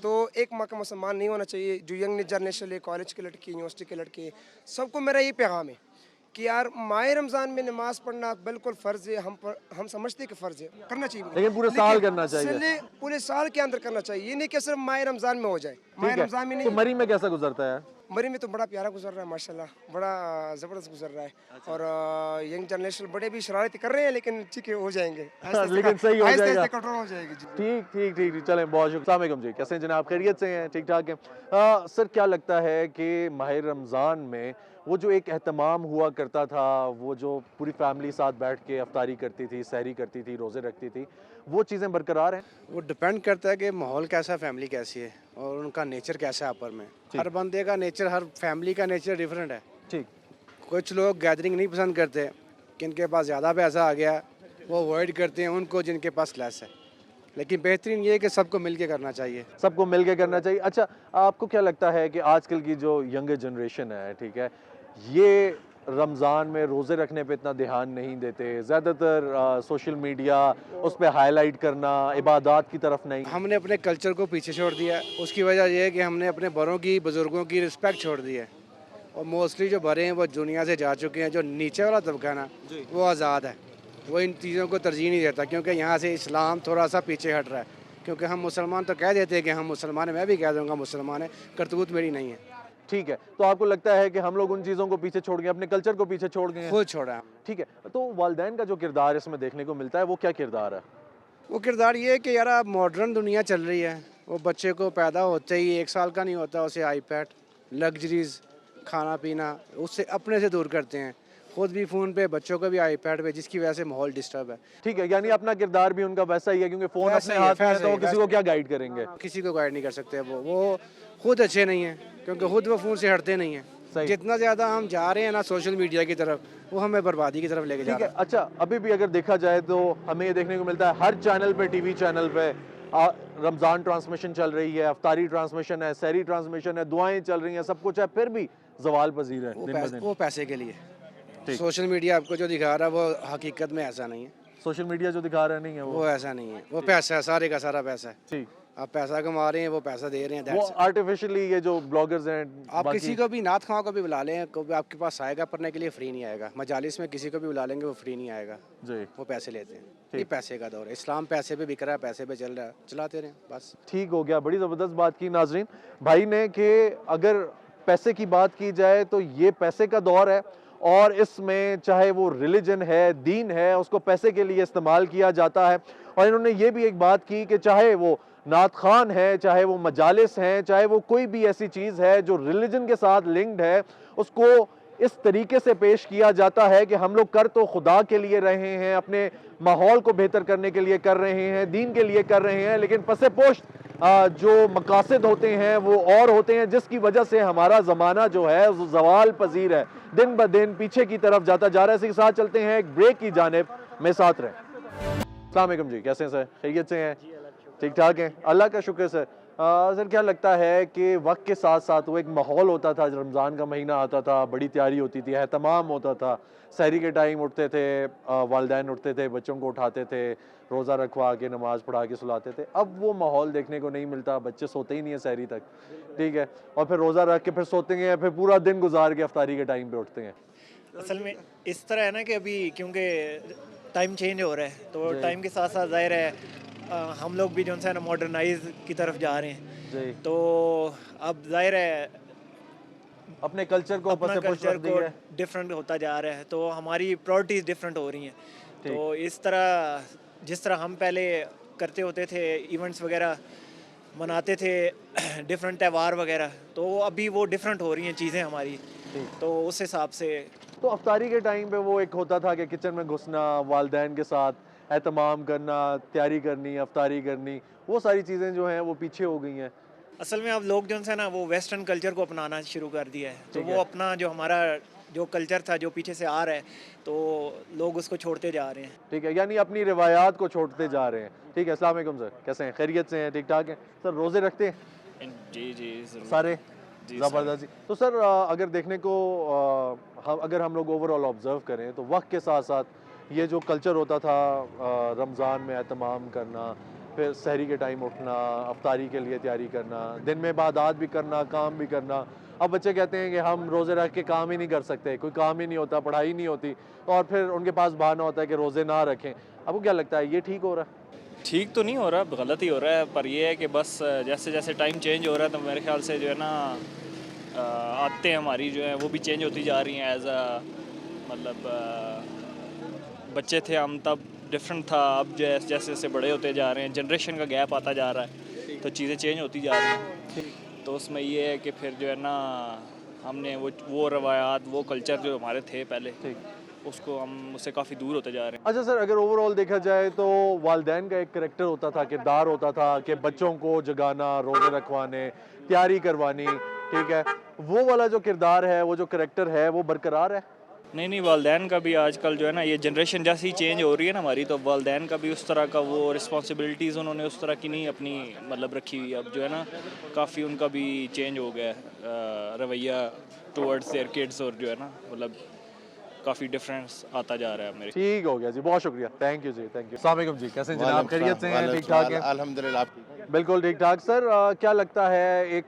तो एक माह का मुसलमान नहीं होना चाहिए। जो यंग जनरेशन है, कॉलेज के लड़के, यूनिवर्सिटी के लड़के, सबको मेरा ये पैगाम है कि यार माह रमज़ान में नमाज पढ़ना बिल्कुल फ़र्ज़ है, हम समझते हैं कि फ़र्ज़ है, करना चाहिए,
लेकिन पूरे साल करना चाहिए,
पूरे साल के अंदर करना चाहिए, ये नहीं कि सिर्फ माह रमज़ान में हो जाए। माह रमज़ान में नहीं।
तो मरी में कैसा गुजरता है?
मरी में तो बड़ा प्यारा गुजर रहा है माशाल्लाह, बड़ा ज़बरदस्त गुजर रहा है। और यंग जनरेशन बड़े भी शरारती कर रहे हैं, लेकिन ठीक है हो जाएंगे,
लेकिन सही हो जाएगा,
कंट्रोल हो जाएगी।
ठीक ठीक ठीक, चलें, बहुत शुक्रिया। अस्सलाम वालेकुम जी, कैसे हैं जनाब? खैरियत से हैं? ठीक ठाक हैं? सर क्या लगता है कि माह रमज़ान में वो जो एक एहतमाम हुआ करता था, वो जो पूरी फैमिली साथ बैठ के अफ्तारी करती थी, सहरी करती थी, रोज़े रखती थी, वो चीज़ें बरकरार हैं?
वो डिपेंड करता है कि माहौल कैसा, फैमिली कैसी है और उनका नेचर कैसा है आपस में। हर बंदे का नेचर, हर फैमिली का नेचर डिफरेंट है।
ठीक,
कुछ लोग गैदरिंग नहीं पसंद करते, जिनके पास ज़्यादा पैसा आ गया वो अवॉइड करते हैं उनको जिनके पास लेस है, लेकिन बेहतरीन ये है कि सबको मिल के करना चाहिए,
सबको मिल के करना चाहिए। अच्छा, आपको क्या लगता है कि आजकल की जो यंगर जनरेशन है, ठीक है, ये रमज़ान में रोज़े रखने पे इतना ध्यान नहीं देते, ज़्यादातर सोशल मीडिया उस पर हाईलाइट करना, इबादत की तरफ नहीं।
हमने अपने कल्चर को पीछे छोड़ दिया, उसकी वजह यह है कि हमने अपने बड़ों की, बुज़ुर्गों की रिस्पेक्ट छोड़ दी है, और मोस्टली जो बड़े हैं वो दुनिया से जा चुके हैं। जो नीचे वाला तबका ना वो आज़ाद है, वो इन चीज़ों को तरजीह नहीं देता, क्योंकि यहाँ से इस्लाम थोड़ा सा पीछे हट रहा है। क्योंकि हम मुसलमान तो कह देते हैं कि हम मुसलमान हैं, मैं भी कह दूँगा मुसलमान है, करतूत मेरी नहीं है।
ठीक है, तो आपको लगता है कि हम लोग उन चीज़ों को पीछे छोड़ गए, अपने कल्चर को पीछे छोड़ गए?
खुद छोड़ा है।
ठीक है, तो वालिदैन का जो किरदार इसमें देखने को मिलता है, वो क्या किरदार है?
वो किरदार ये है कि यार अब मॉडर्न दुनिया चल रही है, वो बच्चे को पैदा होते ही 1 साल का नहीं होता उसे आईपैड, लग्जरीज, खाना पीना उससे अपने से दूर करते हैं, खुद भी फ़ोन पे, बच्चों को भी आईपैड पे, जिसकी वजह से माहौल डिस्टर्ब है।
ठीक है, यानी अपना किरदार भी उनका वैसा ही है, क्योंकि फ़ोन अपने हाथ में है तो वो किसी को क्या गाइड करेंगे?
किसी को गाइड नहीं कर सकते वो खुद अच्छे नहीं हैं, क्योंकि खुद वो फ़ोन से हटते नहीं हैं। जितना ज़्यादा हम जा रहे हैं ना सोशल मीडिया की तरफ, वो हमें बर्बादी की तरफ लेके जा रहा है।
अच्छा, अभी भी अगर देखा जाए तो हमें ये देखने को मिलता है हर चैनल पे, टीवी चैनल पे रमज़ान ट्रांसमिशन चल रही है, अफ्तारी ट्रांसमिशन है, सहरी ट्रांसमिशन है, दुआएं चल रही हैं, सब कुछ है, फिर भी ज़वाल पजीर है दिन ब दिन।
वो पैसे के लिए, सोशल मीडिया आपको जो दिखा रहा है वो हकीकत में ऐसा नहीं है।
सोशल मीडिया जो दिखा रहा नहीं है
वो ऐसा नहीं है, वो पैसा है, सारे का सारा पैसा है।
ठीक,
आप पैसा कमा रहे हैं, वो पैसा दे रहे हैं,
वो आर्टिफिशियली ये जो ब्लॉगर्स हैं,
आप किसी को भी नात खां को भी बुला लें, कभी आपके पास आएगा पढ़ने के लिए, फ्री नहीं आएगा। मजालिस में किसी को भी बुला लेंगे, वो फ्री नहीं आएगा जी, वो पैसे लेते हैं। ये पैसे का दौर है, इस्लाम पैसे पे बिक रहा है, पैसे पे चल रहा है, चलाते रहें बस।
ठीक हो गया, बड़ी ज़बरदस्त बात की नाजरीन भाई ने कि अगर पैसे की बात की जाए तो ये पैसे का दौर है, और इसमें चाहे वो रिलीजन है, दीन है, उसको पैसे के लिए इस्तेमाल किया जाता है। और इन्होंने ये भी एक बात की कि चाहे वो नात खान है, चाहे वो मजालिस हैं, चाहे वो कोई भी ऐसी चीज़ है जो रिलीजन के साथ लिंक्ड है, उसको इस तरीके से पेश किया जाता है कि हम लोग कर तो खुदा के लिए रहे हैं, अपने माहौल को बेहतर करने के लिए कर रहे हैं, दीन के लिए कर रहे हैं, लेकिन पसे पोस्ट जो मकासद होते हैं वो और होते हैं, जिसकी वजह से हमारा ज़माना जो है वो ज़वाल पजीर है, दिन ब दिन पीछे की तरफ जाता जा रहा है। इसी के साथ चलते हैं एक ब्रेक की जानिब, में साथ रहें। अस्सलाम वालेकुम जी, कैसे हैं सर? खैरियत से हैं? ठीक ठाक हैं, अल्लाह का शुक्र सर। सर क्या लगता है कि वक्त के साथ साथ वो एक माहौल होता था, रमज़ान का महीना आता था, बड़ी तैयारी होती थी, एहतमाम होता था, सहरी के टाइम उठते थे, वालिदैन उठते थे, बच्चों को उठाते थे, रोज़ा रखवा के नमाज़ पढ़ा के सुलाते थे। अब वो माहौल देखने को नहीं मिलता, बच्चे सोते ही नहीं है सहरी तक, ठीक है, और फिर रोज़ा रख के फिर सोते हैं, फिर पूरा दिन गुजार के अफ्तारी के टाइम पे उठते हैं।
असल में इस तरह है ना कि अभी क्योंकि टाइम चेंज हो रहा है तो टाइम के साथ साथ ज़ाहिर है हम लोग भी जो है ना मॉडर्नाइज की तरफ जा रहे हैं, तो अब जाहिर है
अपने कल्चर को
डिफरेंट होता जा रहा है, तो हमारी प्रायोरिटीज़ डिफरेंट हो रही हैं। तो इस तरह जिस तरह हम पहले करते होते थे, इवेंट्स वगैरह मनाते थे, डिफरेंट त्यौहार वगैरह, तो अभी वो डिफरेंट हो रही हैं चीज़ें हमारी, तो उस हिसाब से।
तो अफ्तारी के टाइम पे वो एक होता था कि किचन में घुसना, वालिदैन के साथ एहतमाम करना, तैयारी करनी, अफ्तारी करनी, वो सारी चीज़ें जो हैं वो पीछे हो गई हैं।
असल में अब लोग जो है ना वो वेस्टर्न कल्चर को अपनाना शुरू कर दिया है, तो वो अपना जो हमारा जो कल्चर था जो पीछे से आ रहा है, तो लोग उसको छोड़ते जा रहे हैं।
ठीक है, यानी अपनी रिवायात को छोड़ते जा रहे हैं। ठीक है, अस्सलाम वालेकुम सर, कैसे हैं? खैरियत से हैं? ठीक ठाक हैं सर? रोज़े रखते हैं?
जी जी
सारे ज़बरदस्त जी। तो सर अगर देखने को अगर हम लोग ओवरऑल ऑब्ज़र्व करें तो वक्त के साथ साथ ये जो कल्चर होता था रमज़ान में एहतमाम करना, फिर सहरी के टाइम उठना, अफ्तारी के लिए तैयारी करना, दिन में इबादत भी करना, काम भी करना। अब बच्चे कहते हैं कि हम रोज़े रख के काम ही नहीं कर सकते, कोई काम ही नहीं होता, पढ़ाई नहीं होती, और फिर उनके पास बहाना होता है कि रोज़े ना रखें। आपको क्या लगता है ये ठीक हो रहा है?
ठीक तो नहीं हो रहा, गलत ही हो रहा है, पर ये है कि बस जैसे जैसे टाइम चेंज हो रहा है तो मेरे ख्याल से जो है ना आदतें हमारी जो हैं वो भी चेंज होती जा रही हैं। एज अ मतलब बच्चे थे हम तब डिफरेंट था, अब जैसे जैसे बड़े होते जा रहे हैं, जनरेशन का गैप आता जा रहा है, तो चीज़ें चेंज होती जा रही हैं। तो उसमें ये है कि फिर जो है ना हमने वो रवायात, वो कल्चर जो हमारे थे पहले, उसको हम उससे काफ़ी दूर होते जा रहे हैं।
अच्छा सर, अगर ओवरऑल देखा जाए तो वालिदैन का एक करैक्टर होता था, किरदार होता था कि बच्चों को जगाना, रोज़े रखवाने, तैयारी करवानी, ठीक है, वो वाला जो किरदार है, वो जो करैक्टर है, वो बरकरार है?
नहीं, वालिदैन का भी आजकल जो है ना, ये जनरेशन जैसी चेंज हो रही है ना हमारी, तो वालिदैन का भी उस तरह का वो रिस्पॉन्सिबिलिटीज़ उन्होंने उस तरह की नहीं अपनी मतलब रखी हुई। अब जो है ना काफ़ी उनका भी चेंज हो गया रवैया टुवर्ड्स देयर किड्स, और जो है ना मतलब काफ़ी डिफरेंस आता जा रहा है मेरे।
ठीक हो गया जी, बहुत शुक्रिया, थैंक यू जी, थैंक यू। अस्सलाम वालेकुम जी, कैसे हैं जनाब? खैरियत से हैं? ठीक ठाक हैं?
अल्हम्दुलिल्लाह।
बिल्कुल ठीक ठाक। सर क्या लगता है, एक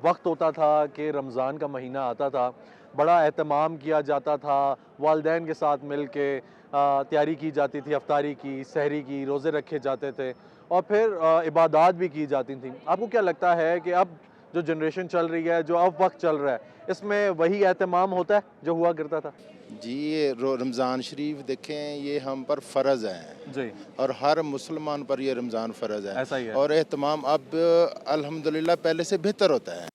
वक्त होता था कि रमज़ान का महीना आता था, बड़ा एहतमाम किया जाता था, वालिदैन के साथ मिल के तैयारी की जाती थी, अफ्तारी की, सहरी की, रोज़े रखे जाते थे, और फिर इबादत भी की जाती थी। आपको क्या लगता है कि अब जो जनरेशन चल रही है, जो अब वक्त चल रहा है, इसमें वही एहतमाम होता है जो हुआ करता था?
जी, ये रमज़ान शरीफ देखें, ये हम पर फ़र्ज़ है
जी,
और हर मुसलमान पर ये रमज़ान फ़र्ज़ है।
ऐसा ही है।
और एहतमाम अब अल्हम्दुलिल्लाह पहले से बेहतर होता है।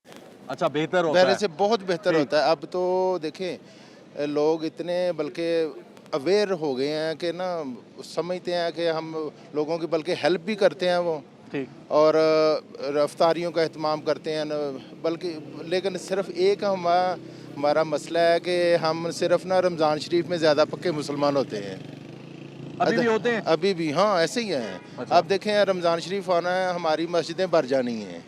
अच्छा, बेहतर होता है?
पहले से बहुत बेहतर होता है। अब तो देखें लोग इतने बल्कि अवेयर हो गए हैं कि ना समझते हैं कि हम लोगों की बल्कि हेल्प भी करते हैं वो,
ठीक,
और रफ्तारियों का एहतमाम करते हैं बल्कि, लेकिन सिर्फ एक हमारा मसला है कि हम सिर्फ ना रमज़ान शरीफ में ज़्यादा पक्के मुसलमान होते हैं।
अभी भी होते हैं?
अभी भी, हाँ ऐसे ही हैं।
अच्छा।
अब देखें रमज़ान शरीफ आना है, हमारी मस्जिदें भर जानी हैं,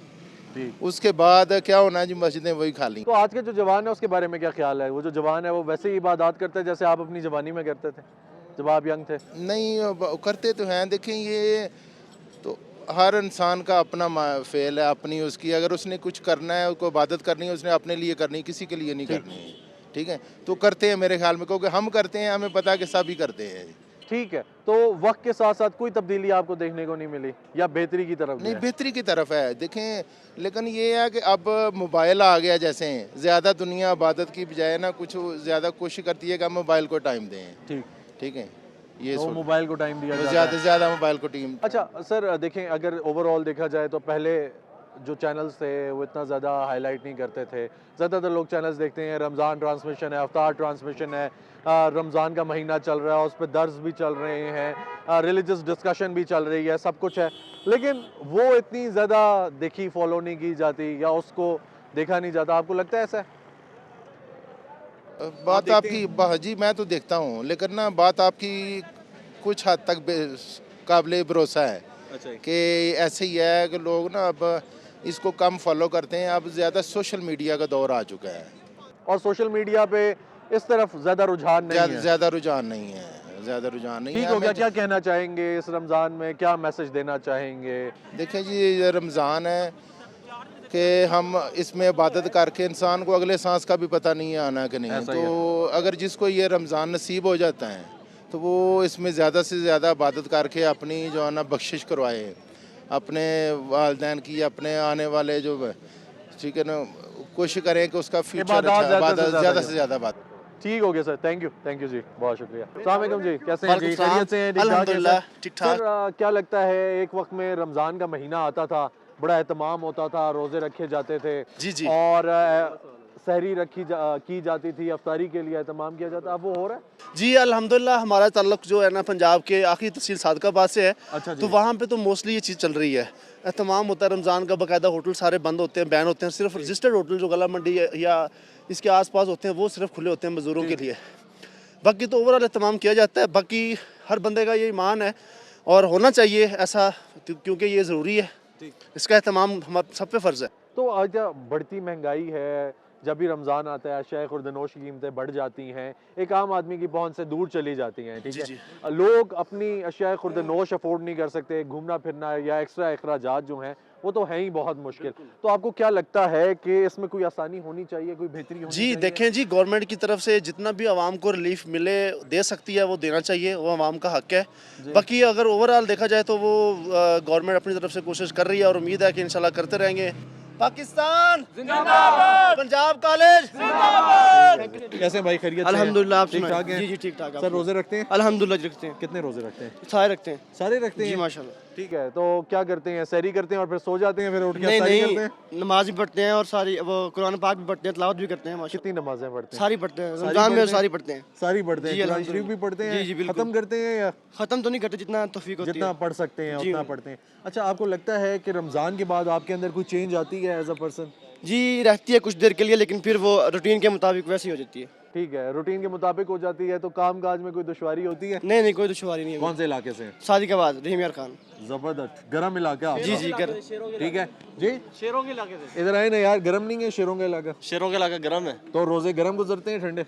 उसके बाद क्या होना है जी, मस्जिदें वही खाली।
तो आज के जो जवान है उसके बारे में क्या ख्याल है? वो जो जवान है वो वैसे ही इबादत करते हैं जैसे आप अपनी जवानी में करते थे जब आप यंग थे?
नहीं, करते तो हैं। देखें ये तो हर इंसान का अपना फेल है, अपनी उसकी, अगर उसने कुछ करना है, उसको इबादत करनी है, उसने अपने लिए करनी है, किसी के लिए नहीं करनी है, ठीक है, तो करते हैं मेरे ख्याल में, क्योंकि हम करते हैं, हमें पता है कि सभी करते हैं।
ठीक है, तो वक्त के साथ साथ कोई तब्दीली आपको देखने को नहीं मिली या बेहतरी की तरफ?
नहीं, बेहतरी की तरफ है। देखें, लेकिन ये है कि अब मोबाइल आ गया, जैसे ज़्यादा दुनिया इबादत की बजाय ना कुछ ज़्यादा कोशिश करती है कि हम मोबाइल को टाइम दें। ठीक है, ये
तो मोबाइल को टाइम दिया
ज़्यादा से ज़्यादा मोबाइल को टीम।
अच्छा सर, देखें अगर ओवरऑल देखा जाए तो पहले जो चैनल्स थे वो इतना ज़्यादा हाईलाइट नहीं करते थे। ज़्यादातर लोग चैनल्स देखते हैं, रमज़ान ट्रांसमिशन है, अफ्तार ट्रांसमिशन है, रमज़ान का महीना चल रहा है, उस पर दर्स भी चल रहे हैं, रिलीजियस डिस्कशन भी चल रही है, सब कुछ है, लेकिन वो इतनी ज़्यादा देखी फॉलो नहीं की जाती या उसको देखा नहीं जाता। आपको लगता है ऐसा?
बात आपकी जी मैं तो देखता हूँ, लेकिन ना बात आपकी कुछ हद तक काबिल भरोसा है।
अच्छा।
कि ऐसे ही है कि लोग ना अब इसको कम फॉलो करते हैं। अब ज़्यादा सोशल मीडिया का दौर आ चुका है
और सोशल मीडिया पे इस तरफ ज़्यादा रुझान नहीं है।
ज़्यादा रुझान नहीं है, ज़्यादा रुझान नहीं है।
ठीक हो गया, क्या कहना चाहेंगे इस रमज़ान में, क्या मैसेज देना चाहेंगे?
देखें जी, ये रमज़ान है कि हम इसमें इबादत करके इंसान को अगले सांस का भी पता नहीं है आना कि नहीं। तो अगर जिसको ये रमज़ान नसीब हो जाता है तो वो इसमें ज़्यादा से ज़्यादा इबादत करके अपनी जो है ना बख्शिश करवाए, अपने वालिदैन की, अपने आने वाले जो, ठीक है ना, कोशिश करें कि उसका फ्यूचर ज़्यादा से ज़्यादा बात।
ठीक हो गया सर, थैंक यू जी, बहुत शुक्रिया। अस्सलाम वालेकुम जी, कैसे हैं जी? खैरियत से हैं?
अल्हम्दुलिल्लाह ठीक ठाक।
सर क्या लगता है, एक वक्त में रमज़ान का महीना आता था, बड़ा एहतमाम होता था, रोज़े रखे जाते थे
जी
और सहरी की जाती थी, अफ्तारी के लिए एहतमाम किया जाता, अब वो हो रहा है?
जी अल्हम्दुलिल्लाह, हमारा ताल्लुक जो है ना पंजाब के आखिरी तहसील सादकाबाद से है।
अच्छा जी।
तो वहाँ पे तो मोस्टली ये चीज़ चल रही है, एहतमाम होता है रमज़ान का, बाकायदा होटल सारे बंद होते हैं, बैन होते हैं। सिर्फ रजिस्टर्ड होटल जो गला मंडी या इसके आसपास होते हैं वो सिर्फ खुले होते हैं मज़दूरों के लिए। बाकी तो ओवरऑल एहतमाम किया जाता है। बाकी हर बंदे का ये ईमान है और होना चाहिए ऐसा, क्योंकि ये ज़रूरी है, इसका एहतमाम हम सब पे फ़र्ज़ है।
तो आज बढ़ती महंगाई है, जब भी रमज़ान आता है अशिया खुर्दनोश की कीमतें बढ़ जाती हैं, एक आम आदमी की पहुंच से दूर चली जाती हैं, ठीक है। लोग अपनी अशिया खुर्दनोश अफोर्ड नहीं कर सकते, घूमना फिरना या एक्स्ट्रा अखराजात जो हैं वो तो है ही बहुत मुश्किल। तो आपको क्या लगता है कि इसमें कोई आसानी होनी चाहिए, कोई बेहतरी होनी चाहिए?
देखें जी, गवर्नमेंट की तरफ से जितना भी आवाम को रिलीफ मिले दे सकती है वो देना चाहिए, वो आवाम का हक है। बाकी अगर ओवरऑल देखा जाए तो वो गवर्नमेंट अपनी तरफ से कोशिश कर रही है और उम्मीद है कि इंशाल्लाह करते रहेंगे। पाकिस्तान जिंदाबाद, पंजाब कॉलेज जिंदाबाद।
कैसे भाई, खैरियत?
अल्हम्दुलिल्लाह,
ठीक ठाक हैं?
जी ठीक ठाक।
सर रोजे रखते हैं?
अल्हम्दुलिल्लाह रखते हैं।
कितने रोजे रखते हैं?
सारे रखते हैं।
सारे रखते हैं
जी माशाल्लाह।
ठीक है, तो क्या करते हैं, सहरी करते हैं और फिर सो जाते हैं, फिर उठ के
नहीं
अफ्तारी
नहीं,
करते हैं?
नमाज भी पढ़ते हैं और सारी वो कुरान पाक भी पढ़ते हैं, तिलावत भी करते हैं माशाल्लाह।
कितनी नमाजें पढ़ते हैं?
सारी पढ़ते हैं, रमजान में सारी पढ़ते हैं।
सारी पढ़ते
जी,
हैं, कुरान
अल्हम्दुलिल्लाह।
शरीफ भी पढ़ते हैं?
जी जी बिल्कुल।
खत्म करते हैं या?
खत्म तो नहीं करते, जितना तौफीक होती है,
जितना पढ़ सकते हैं उतना पढ़ते हैं। अच्छा, आपको लगता है कि रमज़ान के बाद आपके अंदर कोई चेंज आती है एज अ पर्सन?
जी रहती है कुछ देर के लिए, लेकिन फिर वो रूटीन के मुताबिक वैसी हो जाती है।
ठीक है, रूटीन के मुताबिक हो जाती है। तो काम काज में कोई दुश्वारी होती है?
नहीं नहीं, कोई दुश्वारी नहीं है।
कौन से इलाके से?
सादिकाबाद, रहीम यार खान।
जबरदस्त, गर्म इलाका आपका?
जी जी गर्म।
ठीक है जी,
शेरों के इलाके से।
इधर आए ना यार, गर्म नहीं है शेरों का इलाका?
शेरों के इलाका गर्म है।
तो रोजे गर्म गुजरते हैं ठंडे?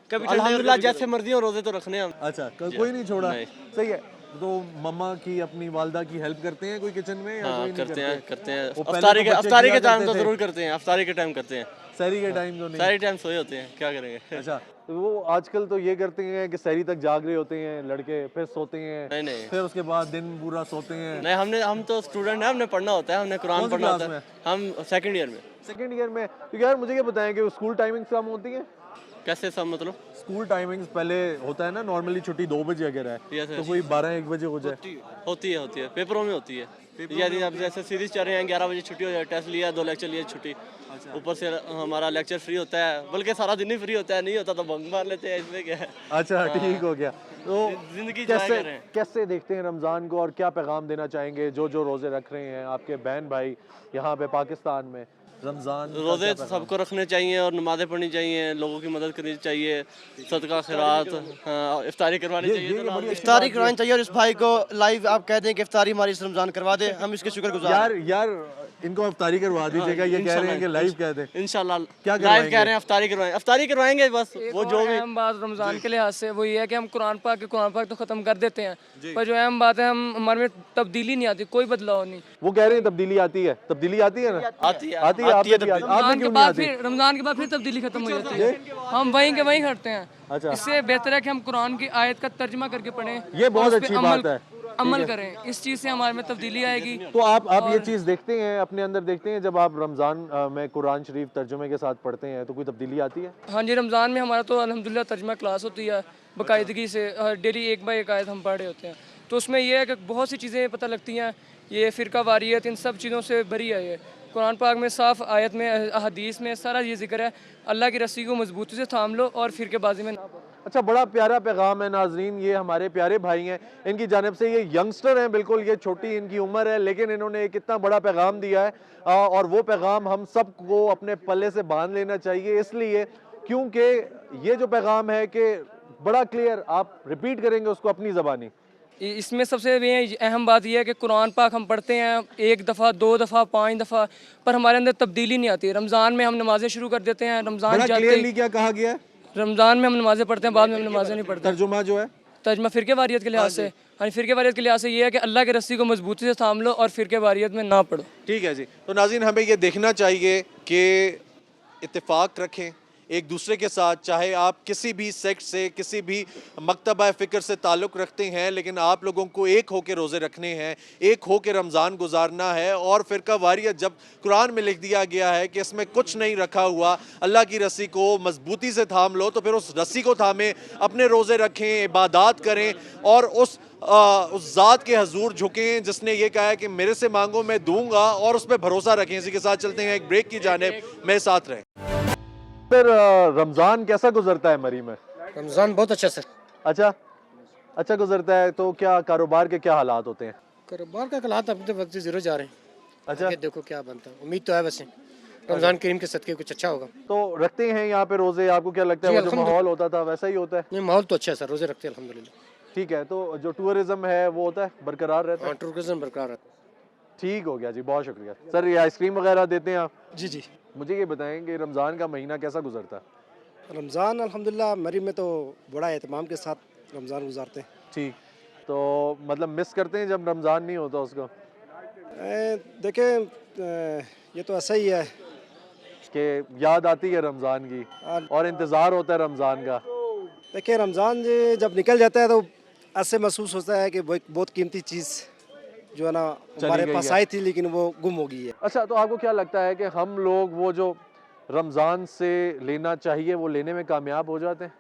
कभी अल्हम्दुलिल्लाह जैसे मर्जी हो रोजे तो रखने हम।
अच्छा, कोई नहीं छोड़ा? सही है। तो मम्मा की, अपनी वालदा की हेल्प करते हैं कोई किचन में या कोई नहीं
करते हैं।
वो पहले तो
अफ्तारी के टाइम तो जरूर करते हैं, अफ्तारी के टाइम करते हैं।
सहरी के टाइम तो नहीं?
सारी टाइम सोए होते हैं, क्या करेंगे।
अच्छा, तो वो आजकल तो ये करते हैं कि सहरी तक जाग रहे होते हैं लड़के, फिर सोते हैं,
नहीं
फिर उसके बाद दिन पूरा सोते हैं?
नहीं, हम तो स्टूडेंट हैं, हमने पढ़ना होता है, हमने कुरान पढ़ना होता है। हम सेकंड ईयर में।
सेकंड ईयर में? तो यार मुझे ये बताएं कि स्कूल टाइमिंग्स कम होती हैं?
कैसे सब मतलब?
स्कूल टाइमिंग्स पहले होता है ना, नॉर्मली छुट्टी 2 बजे अगर है तो कोई 12-1 बजे हो जाए?
होती है, पेपरों में होती है। यदि अब जैसे सीरीज चल रहे हैं, 11 बजे छुट्टी हो जाए, टेस्ट लिया, 2 लेक्चर लिए, छुट्टी। ऊपर से हमारा लेक्चर फ्री होता है, बल्कि सारा दिन ही फ्री होता है, नहीं होता तो बंक मार लेते हैं, इसमें क्या है।
अच्छा ठीक हो गया। तो
जिंदगी
कैसे देखते हैं रमज़ान को और क्या पैगाम देना चाहेंगे जो रोज़े रख रहे हैं आपके बहन भाई यहाँ पे पाकिस्तान में? रमज़ान
रोज़े सबको रखने चाहिए और नमाज़ें पढ़नी चाहिए, लोगों की मदद करनी चाहिए, सदका खैरात, इफ्तारी करवानी चाहिए।
इफ्तारी करवानी चाहिए और इस भाई को लाइव आप कह दें कि इफ्तारी हमारी इस रमज़ान करवा दे, हम इसके शुक्रगुजार।
यार इनको इफ्तारी करवा दीजिएगा, ये कह रहे हैं कि लाइव कह दें।
इंशाल्लाह
क्या
लाइव कह रहे हैं, इफ्तारी करवाएंगे बस। वो जो भी
अहम बात रमज़ान के लिहाज से वो ये है कि हम कुरान पाक तो ख़त्म कर देते हैं, पर जो अहम बात है हमारे में तब्दीली नहीं आती, कोई बदलाव नहीं।
वो कह रहे हैं तब्दीली आती है, तब्दीली आती है ना?
आती है।
रमज़ान के बाद फिर तब्दीली खत्म हो जाती है, हम वहीं के वहीं करते हैं।
अच्छा,
इससे बेहतर है कि हम कुरान की आयत का तर्जुमा करके पढ़ें,
ये बहुत अच्छी बात है,
अमल करें, इस चीज़ से हमारे में तब्दीली आएगी।
तो आप ये चीज़ देखते हैं, अपने अंदर देखते हैं, जब आप रमज़ान में कुरान शरीफ तर्जुमे के साथ पढ़ते हैं तो कोई तब्दीली आती है?
हाँ जी, रमज़ान में हमारा तो अल्हम्दुलिल्लाह तर्जुमा क्लास होती है बाकायदगी से, डेली 1 बाय 1 आयत हम पढ़ रहे होते हैं। तो उसमें यह है कि बहुत सी चीज़ें पता लगती हैं, ये फ़िरका वारियत, इन सब चीज़ों से भरी है। ये कुरान पाक में साफ आयत में, हदीस में सारा ये जिक्र है, अल्लाह की रस्सी को मजबूती से थाम लो और फ़िरकेबाजी में ना पड़ो।
अच्छा, बड़ा प्यारा पैगाम है नाजरीन, ये हमारे प्यारे भाई हैं, इनकी जानिब से, ये यंगस्टर हैं बिल्कुल, ये छोटी इनकी उम्र है, लेकिन इन्होंने एक इतना बड़ा पैगाम दिया है और वो पैगाम हम सबको अपने पल्ले से बांध लेना चाहिए, इसलिए क्योंकि ये जो पैगाम है कि बड़ा क्लियर, आप रिपीट करेंगे उसको अपनी ज़बानी
इसमें सबसे अहम बात यह है कि कुरान पाक हम पढ़ते हैं 1 दफ़ा 2 दफ़ा 5 दफ़ा, पर हमारे अंदर तब्दीली नहीं आती। रमज़ान में हम नमाज़ें शुरू कर देते हैं, रमज़ान
बड़ा क्लियरली क्या कहा गया है?
रमज़ान में हम नमाज़ें पढ़ते हैं, बाद में हम नमाज़ें नहीं पढ़ते।
तर्जुमा जो है
तर्जुमा फ़िरके वारियत के लिहाज से, हाँ, फ़िरके वारियत के लिहाज से ये है कि अल्लाह के रस्सी को मजबूती से थाम लो और फ़िरके वारियत में ना पढ़ो।
ठीक है जी। तो नाज़रीन, हमें ये देखना चाहिए कि इत्तेफाक रखें एक दूसरे के साथ, चाहे आप किसी भी सेक्ट से, किसी भी मकतबा फ़िक्र से ताल्लुक़ रखते हैं, लेकिन आप लोगों को एक होकर रोज़े रखने हैं, एक होकर रमज़ान गुजारना है। और फ़िरका वारियत जब कुरान में लिख दिया गया है कि इसमें कुछ नहीं रखा हुआ, अल्लाह की रस्सी को मजबूती से थाम लो, तो फिर उस रस्सी को थामें, अपने रोज़े रखें, इबादत करें और उस ज़ात के हजूर झुकें जिसने ये कहा है कि मेरे से मांगो मैं दूंगा, और उस पर भरोसा रखें। इसी के साथ चलते हैं एक ब्रेक की जानिब, मेरे साथ रहें। फिर रमज़ान कैसा गुजरता है मरी में?
रमज़ान बहुत अच्छा सर।
अच्छा गुजरता है। तो क्या कारोबार के क्या हालात होते हैं?
कारोबार का हालात अभी तो वक्त ज़ीरो जा रहे हैं।
अच्छा,
आगे देखो क्या बनता है, उम्मीद तो है वैसे रमज़ान करीम के सदक़े कुछ अच्छा होगा।
तो रखते हैं यहाँ पे रोज़े, आपको क्या लगता है वो जो माहौल होता था वैसा ही होता है?
नहीं, माहौल तो अच्छा है सर, रोज़े रखते हैं अल्हम्दुलिल्लाह।
ठीक है। तो जो टूरिज़्म है वो होता है, बरकरार रहता है?
टूरिज़्म बरकरार रहता है।
ठीक हो गया जी, बहुत शुक्रिया सर। ये आइसक्रीम वगैरह देते हैं आप?
जी जी।
मुझे ये बताएं कि रमज़ान का महीना कैसा गुजरता है?
रमज़ान अल्हम्दुलिल्लाह मरी में तो बड़ा एहतमाम के साथ रमज़ान गुजारते हैं।
ठीक। तो मतलब मिस करते हैं जब रमज़ान नहीं होता उसको?
देखें, ये तो ऐसा ही है
कि याद आती है रमज़ान की और इंतज़ार होता है रमज़ान का।
देखिए, रमज़ान जब निकल जाता है तो ऐसे महसूस होता है कि वो एक बहुत कीमती चीज़ जो है ना हमारे पास आई थी लेकिन वो गुम हो गई है।
अच्छा, तो आपको क्या लगता है कि हम लोग वो जो रमज़ान से लेना चाहिए वो लेने में कामयाब हो जाते हैं?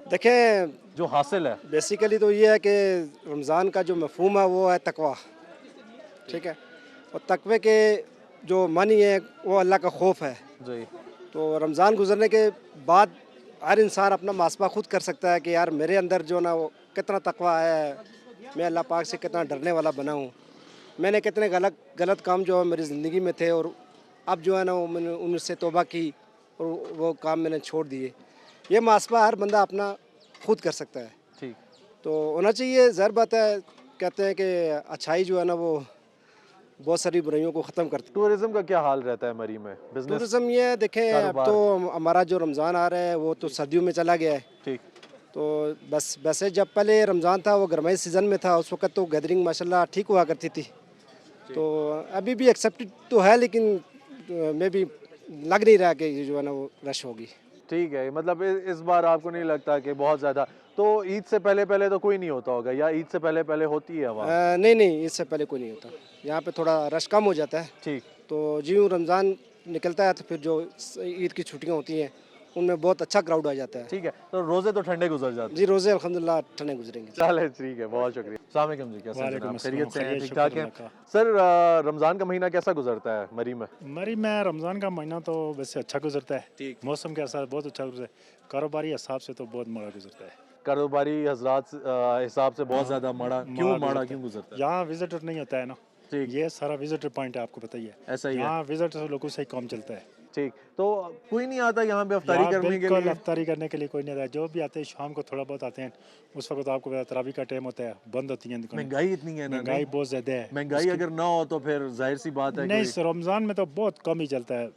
देखें,
जो हासिल है
बेसिकली तो ये है कि रमज़ान का जो मफहूम है वो है तकवा, ठीक है, और तकवे के जो मानी है वो अल्लाह का खौफ है
जी।
तो रमज़ान गुजरने के बाद हर इंसान अपना मुहासबा खुद कर सकता है कि यार मेरे अंदर जो ना वो कितना तकवा है, मैं अल्लाह पाक से कितना डरने वाला बना हूँ, मैंने कितने गलत काम जो मेरी ज़िंदगी में थे और अब जो है ना वो मैंने उनसे तौबा की और वो काम मैंने छोड़ दिए। ये मुहासबा हर बंदा अपना खुद कर सकता है।
ठीक।
तो होना चाहिए, ज़ाहिर बात है, कहते हैं कि अच्छाई जो है ना वो बहुत सारी बुराइयों को ख़त्म करती है।
टूरिज़्म का क्या हाल रहता है मरी में? बिजनेस,
टूरिज़्म ये देखें, अब तो हमारा जो रमज़ान आ रहा है वो तो सर्दियों में चला गया है।
ठीक।
तो बस वैसे जब पहले रमज़ान था वो गर्माई सीज़न में था, उस वक्त तो गैदरिंग माशाल्लाह ठीक हुआ करती थी। तो अभी भी एक्सेप्टेड तो है, लेकिन मैं भी लग नहीं रहा कि ये जो है ना वो रश होगी।
ठीक है। मतलब इस बार आपको नहीं लगता कि बहुत ज़्यादा? तो ईद से पहले तो कोई नहीं होता होगा, या ईद से पहले होती है वहाँ?
नहीं, इससे पहले कोई नहीं होता। यहाँ पे थोड़ा रश कम हो जाता है।
ठीक।
तो ज्यों रमज़ान निकलता है तो फिर जो ईद की छुट्टियाँ होती हैं उनमें बहुत अच्छा क्राउड आ जाता है।
ठीक है। तो रोज़े तो ठंडे गुजर जाते हैं?
जी, रोज़े अल्हम्दुलिल्लाह ठंडे गुजरेंगे।
चले, ठीक है, बहुत शुक्रिया। अस्सलाम वालेकुम जी, कैसे हैं जनाब? खैरियत से हैं? ठीक ठाक हैं?
का।
सर, रमज़ान का महीना कैसा गुजरता है मरी में?
मरी में रमज़ान का महीना तो वैसे अच्छा गुजरता है।
ठीक।
मौसम के साथ बहुत अच्छा गुजरता है, कारोबारी हिसाब से तो बहुत माड़ा गुजरता है।
कारोबारी हजरात हिसाब से बहुत ज़्यादा माड़ा? क्यों माड़ा क्यों गुजरता है?
यहाँ विजिटर नहीं होता है ना। ठीक। ये सारा विजिटर पॉइंट है, आपको बताइए।
ऐसा ही है।
यहाँ विजिटर लोगों से ही काम चलता है।
ठीक। तो कोई नहीं आता यहाँ पे अफ्तारी करने के लिए?
अफ्तारी करने के लिए कोई नहीं आता। जो भी आते हैं शाम को थोड़ा बहुत आते हैं, उस वक्त आपको पता तरावी का टाइम होता है, बंद होती है दुकानें।
महंगाई इतनी है ना?
महंगाई बहुत ज़्यादा है।
महंगाई अगर ना हो तो फिर जाहिर सी बात है।
नहीं, रमज़ान में तो बहुत कम ही चलता है।